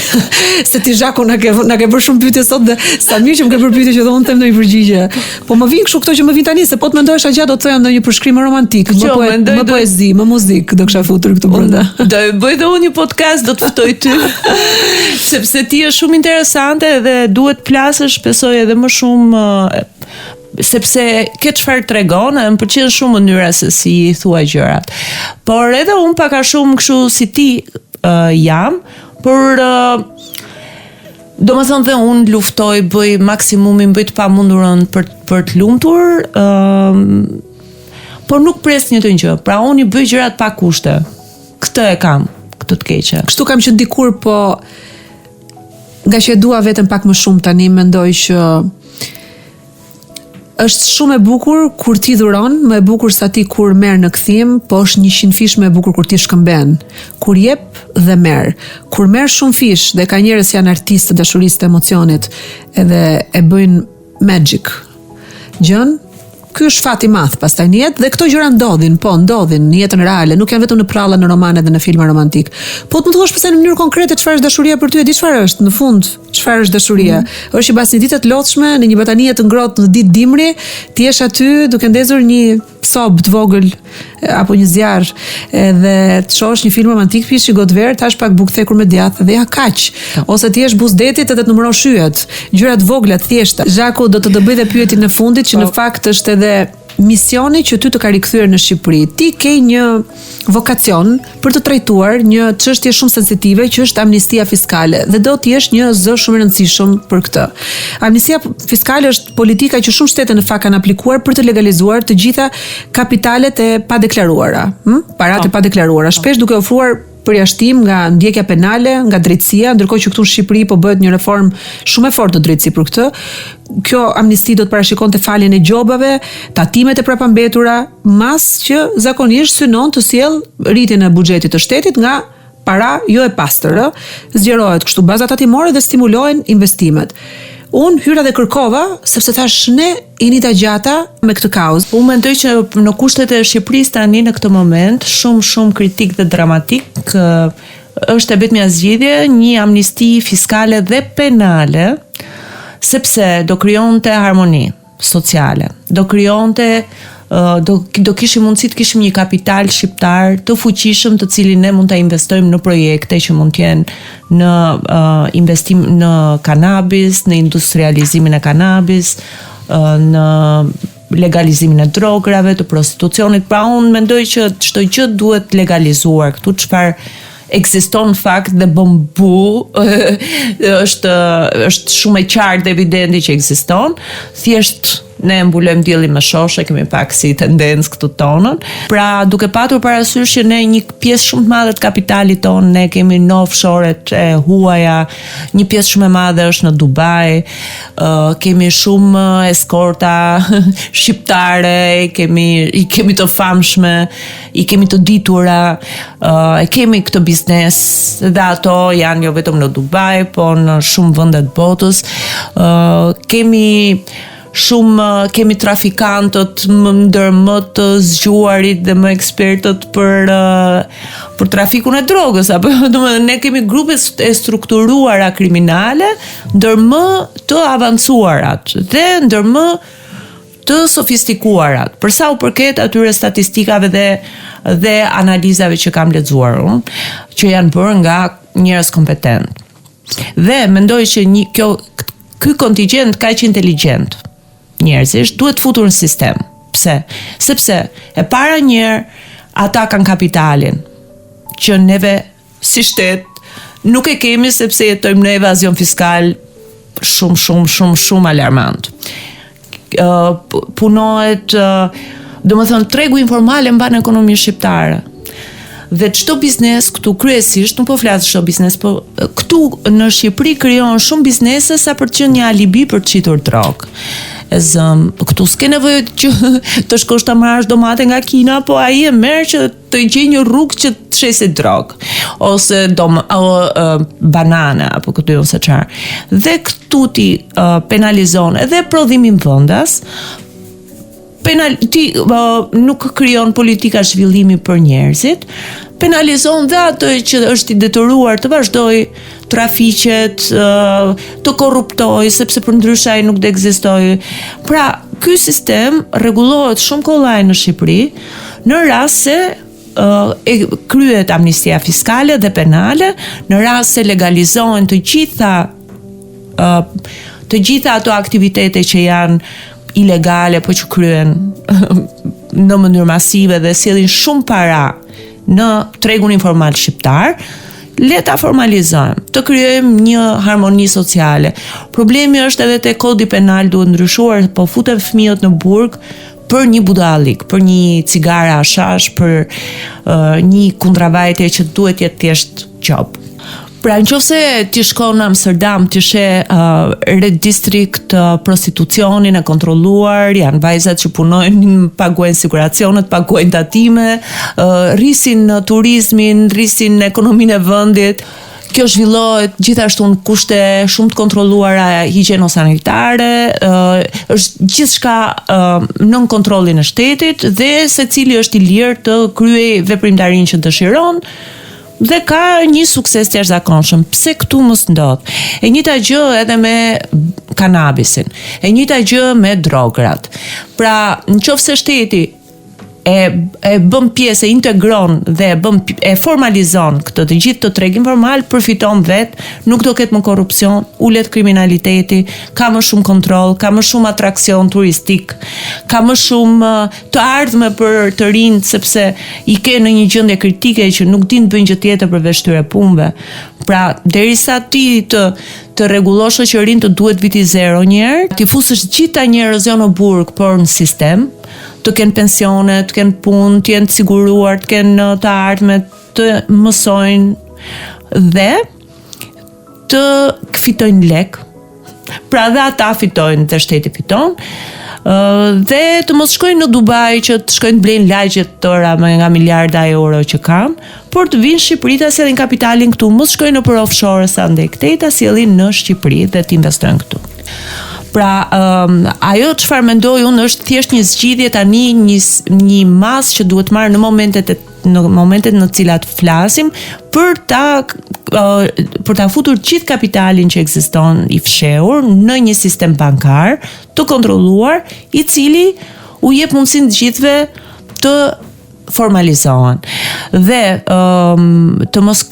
Se ti Zhaku na ke bërë shumë pyetje sot dhe sa mirë që më ke bërë pyetje që do unë them ndonjë përgjigje. Po më vin kështu këto që më vin tani, se po të mendohesh gjatë do të thoja ndonjë përshkrim romantik, më poezi, më muzikë do kisha futur këtu brenda. Do e bëj dhe unë një podcast, do të ftoj ty. Sepse ti je shumë interesante dhe duhet flasësh, besoj edhe më shumë sepse ke çfarë tregon, më pëlqen shumë mënyra se si i thua gjërat. Por edhe unë pak a shumë kështu si ti jam, por do më thënë dhe unë luftoj, bëj maksimumin, bëj të pamundurën për të lumtur, por nuk pres një të gjë. Pra unë i bëj gjërat pa kushte. Këtë e kam, këtë të keqe. Kështu kam që dikur, po nga që e dua vetëm pak më shumë tani, mendoj që është shumë e bukur kur ti dhuron, më e bukur sa ti kur merr në kthim, po është 100 fish më e bukur kur ti shkëmben. Kur jep dhe merr. Kur merr shumë fish dhe ka njerëz që janë artistë të dashurisë të emocionit, edhe e bëjnë magic. Gjën, ky është fat i madh pastaj në jetë, dhe këto gjëra ndodhin në jetën reale, nuk janë vetëm në pralla, në romane dhe në filma romantik. Po të më thuash pse në mënyrë konkrete çfarë është dashuria për ty, e di çfarë është në fund, çfarë është dashuria. Është pas një dite të lodhshme, në një batanie të ngrohtë në ditë dimri, ti je aty duke ndezur një sobë të vogël apo një zjarr, edhe të shohësh një film romantik, pish i godver, tash pak bukthekur me djathtë dhe ja kaq. Ose ti je buzdetit edhe të numëron shyet, gjëra të vogla të thjeshta. Zhaku do të bëj dhe pyetjen në fundit që në fakt është edhe misioni që ty të ka rikthyer në Shqipëri. Ti ke një vokacion për të trajtuar një çështje shumë sensitive që është amnistia fiskale, dhe do të jesh një zë shumë i rëndësishëm për këtë. Amnistia fiskale është politika që shumë shtete në fakt kanë aplikuar për të legalizuar të gjitha kapitalet e padeklaruara, paratë e padeklaruara, shpesh duke ofruar përjashtim nga ndjekja penale, nga drejtësia, ndërkohë që këtu në Shqipëri po bëhet një reformë shumë e fortë të drejtësisë për këtë. Kjo amnisti do të parashikonte faljen e gjobave, tatimet e prapambetura, mas që zakonisht synon të sjell rritjen e buxhetit të shtetit nga para jo e pastër, zgjerohet kështu baza tatimore dhe stimulohen investimet. Unë hyra dhe kërkova, sepse thash ne inita gjata me këtë kauzë. Unë mendoj që në kushtet e Shqipërisë tani në këtë moment, shumë kritik dhe dramatik, është e vetmja zgjidhje një amnisti fiskale dhe penale, sepse do krijonte harmoni sociale, do krijonte do kishim mundësi të kishim një kapital shqiptar të fuqishëm, të cilin ne mund ta investojmë në projekte që mund të jenë në investim në kanabis, në industrializimin e kanabis, në legalizimin e drograve, të prostitucionit. Pra unë mendoj që çdo gjë duhet legalizuar. Këtu çfarë ekziston fakt dhe bambu është shumë e qartë dhe evidenti që ekziston, thjesht ne mbulojmë diellin me shoshe, kemi pak si tendencë këtu tonën. Pra, duke patur parasysh që ne një pjesë shumë të madhe të kapitalit tonë ne kemi në offshore-et e huaja, një pjesë shumë e madhe është në Dubai, kemi shumë eskorta shqiptare, i kemi të famshme, i kemi të ditura, kemi këtë biznes, dhe ato janë jo vetëm në Dubai, po në shumë vende të botës. Kemi trafikantët ndër më të zgjuarit dhe më ekspertët për trafikun e drogës, apo ne kemi grupe e strukturuara kriminale ndër më të avancuarat dhe ndër më të sofistikuarat, për sa u përket atyre statistikave dhe analizave që kam lexuar unë, që janë bërë nga njerëz kompetent. Dhe mendoj që ky kontingjent kaq inteligjent njerëzish duhet futur në sistem. Pse? Sepse e para njëherë ata kanë kapitalin që neve si shtet nuk e kemi, sepse jetojmë në evazion fiskal shumë alarmant. Punohet, domethënë tregu informal e mban ekonominë shqiptare. Dhe çdo biznes këtu kryesisht, nuk po flas çdo biznes, po këtu në Shqipëri krijon shumë biznese sa për të qenë një alibi për të qitur drogë. Këtu s'ke nevojë që të shkosh ta marrësh domate nga Kina, po ai e merr që të gjej një rrugë që të shesë drogë ose banana apo këtu ose çfarë. Dhe këtu ti penalizon edhe prodhimin vendas. Ti nuk krijon politika zhvillimi për njerëzit, penalizon dhe atë që është i detyruar të vazhdoj trafiqet, të korruptoj, sepse për ndryshe ai nuk do ekzistoj. Pra, ky sistem rregullohet shumë kollaj në Shqipëri, në rast se kryet amnistia fiskale dhe penale, në rast se legalizohen të gjitha ato aktivitete që janë ilegale, po që kryen në mënyrë masive dhe sjellin shumë para në tregun informal shqiptar, le ta formalizojmë, të krijojmë një harmoni sociale. Problemi është edhe te kodi penal duhet ndryshuar, po futen fëmijët në burg për një budallik, për një cigare hashash, për një kundravajtje që duhet jetë thjesht gjop. Pra nëse ti shkon në Amsterdam, ti sheh Red District prostitucionin e kontrolluar, janë vajzat që punojnë, paguajnë siguracionet, paguajnë tatime, rrisin turizmin, rrisin ekonominë e vendit. Kjo zhvillohet gjithashtu në kushte shumë të kontrolluara higjieno-sanitare, është gjithçka nën kontrollin e shtetit dhe secili është i lirë të kryejë veprimtarinë që dëshiron. Dhe ka një sukses të jashtëzakonshëm. Pse këtu mos ndodh? E njëjta gjë edhe me kanabisin. E njëjta gjë me drograt. Pra, nëse shteti e bën pjesë, e integron dhe e formalizon këtë të gjithë të tregin formal, përfiton vetë, nuk do ketë më korrupsion, ulet kriminaliteti, ka më shumë kontroll, ka më shumë atraksion turistik, ka më shumë të ardhme për të rinj, sepse i ke në një gjendje kritike që nuk din të bëjnë gjë tjetër përveç këtyre punëve. Pra, derisa ti të rregullosh shoqërinë, të duhet viti zero një herë, ti fusësh gjitha njerëz jo në burg, por në sistem, të kenë pensione, të kenë punë, të jenë të siguruar, të kenë të ardhme, të mësojnë dhe të fitojnë lek. Pra dhe ata fitojnë dhe shteti fiton, dhe të mos shkojnë në Dubai që të shkojnë blejnë lagjet tëra me nga miliarda euro që kanë, por të vinë Shqipëri ta sjellin kapitalin këtu, mos shkojnë nëpër offshore sa ndej këtej, ta sjellin në Shqipëri dhe të investojnë këtu. Pra, ajo çfarë mendoj unë është thjesht një zgjidhje tani, një masë që duhet marrë në momentet në cilat flasim për ta futur gjithë kapitalin që ekziston i fshehur në një sistem bankar të kontrolluar, i cili u jep mundësinë të gjithëve të formalizohen. Dhe të mos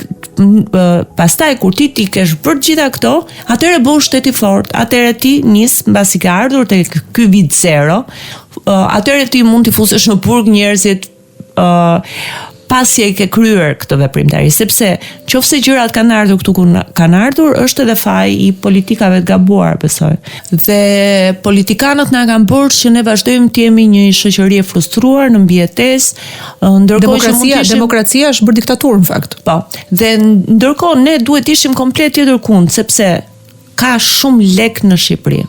pastaj kur ti kesh bërë gjitha këto, atëherë bëu shteti fort, atëherë ti nis mbasi ka ardhur te ky vit zero, atëherë ti mund t'i fusësh në burg njerëzit pasi e ke kryer këtë veprimtari, sepse nëse gjërat kanë ardhur këtu ku kanë ardhur, është edhe faj i politikave të gabuar, besoj. Dhe politikanët na kanë bërë që ne vazhdojmë të jemi një shoqëri e frustruar në mbijetesë, ndërkohë demokracia është bërë diktaturë në fakt. Po. Dhe ndërkohë ne duhet ishim komplet tjetër kund, sepse ka shumë lek në Shqipëri.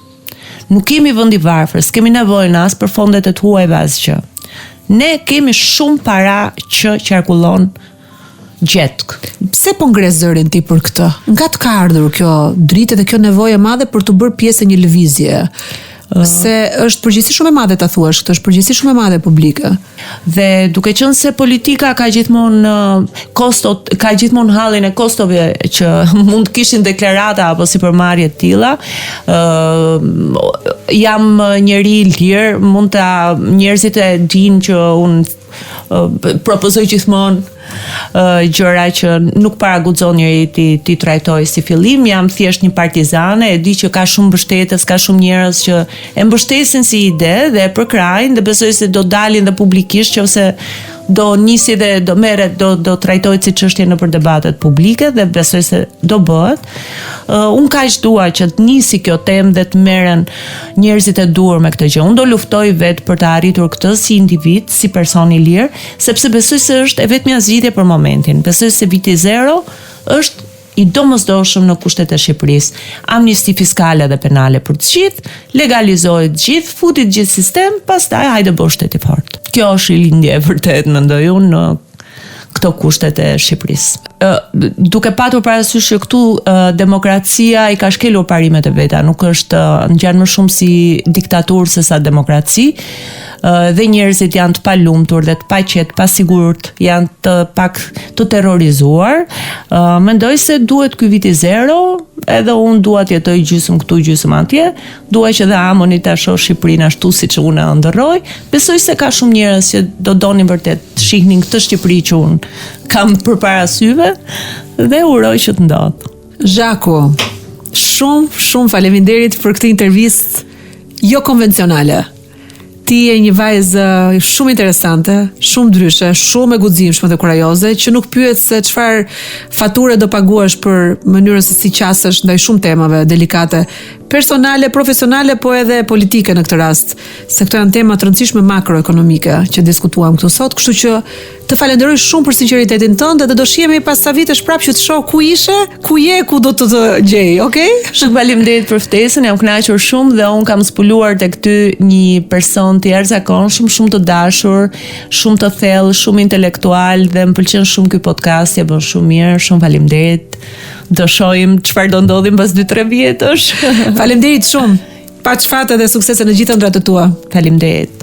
Nuk kemi vend i varfër, s'kemi nevojë as për fondet e huajve asgjë. Ne kemi shumë para që qarkullon gjetk. Pse po ngres zërin ti për këtë? Nga të ka ardhur kjo dritë dhe kjo nevojë e madhe për të bërë pjesë e një lëvizje? Se është përgjegjësi shumë e madhe ta thuash, këtë është përgjegjësi shumë e madhe publike. Dhe duke qenë se politika ka gjithmonë ka gjithmonë hallin e kostove që mund të kishin deklarata apo sipërmarrje të tilla, jam njeri i lirë, njerëzit e dinë që unë propozoj gjithmonë gjëra që nuk paraguxon njëri ti trajtoj si fillim, jam thjesht një partizane, e di që ka shumë mbështetës, ka shumë njerëz që e mbështesin si ide dhe e përkrajnë dhe besoj se do dalin dhe publikisht që ose do nisi dhe do merret, do trajtohet si çështje nëpër debatet publike dhe besoj se do bëhet. Unë kaq dua që të nisi kjo temë dhe të merren njerëzit e duhur me këtë gjë. Unë do luftoj vetë për të arritur këtë si individ, si person i lirë, sepse besoj se është e vetmja zgjidhje për momentin. Besoj se viti 0 është i domosdoshëm në kushtet e Shqipërisë. Amnisti fiskale dhe penale për të gjithë, legalizohet gjithë, futit gjithë sistem, pastaj hajde bëj shteti fort. Kjo është lindje e vërtet, mendoj unë, në këto kushtet e Shqipërisë. Duke patur parasysh që këtu demokracia i ka shkelur parimet e veta, nuk është ngjan më shumë si diktaturë se sa demokraci. Dhe njerëzit janë të palumtur dhe të paqet, pasigurt, janë të terrorizuar. Mendoj se duhet ky viti 0, edhe unë dua të jetoj gjysmë këtu, gjysmë atje. Dua që dhe Amoni ta shoh Shqipërinë ashtu siç unë e ëndërroj. Besoj se ka shumë njerëz që do donin vërtet të shihnin këtë Shqipëri që unë kam përpara syve dhe uroj që të ndodhë. Zhaku, shumë faleminderit për këtë intervistë jo konvencionale. Ti je një vajzë shumë interesante, shumë ndryshe, shumë e guximshme dhe kurajoze, që nuk pyet se çfarë fature do paguash për mënyrën se si qasesh ndaj shumë temave delikate, personale, profesionale, po edhe politike në këtë rast, se këto janë tema të rëndësishme makroekonomike që diskutuam këtu sot, kështu që të falenderoj shumë për sinqeritetin tënd dhe do shihemi pas sa vitesh prapë që të shoh ku ishe, ku je, ku do të gjej, okay? Shumë faleminderit për ftesën, jam kënaqur shumë dhe un kam zbuluar tek ty një person të jashtëzakonshëm, shumë të dashur, shumë të thellë, shumë intelektual dhe më pëlqen shumë ky podcast, ja bën shumë mirë, shumë faleminderit. Do shohim çfarë do ndodhi pas 2-3 vjetësh. Faleminderit shumë. Paçfate dhe suksese në gjithë ëndrat e tua. Faleminderit.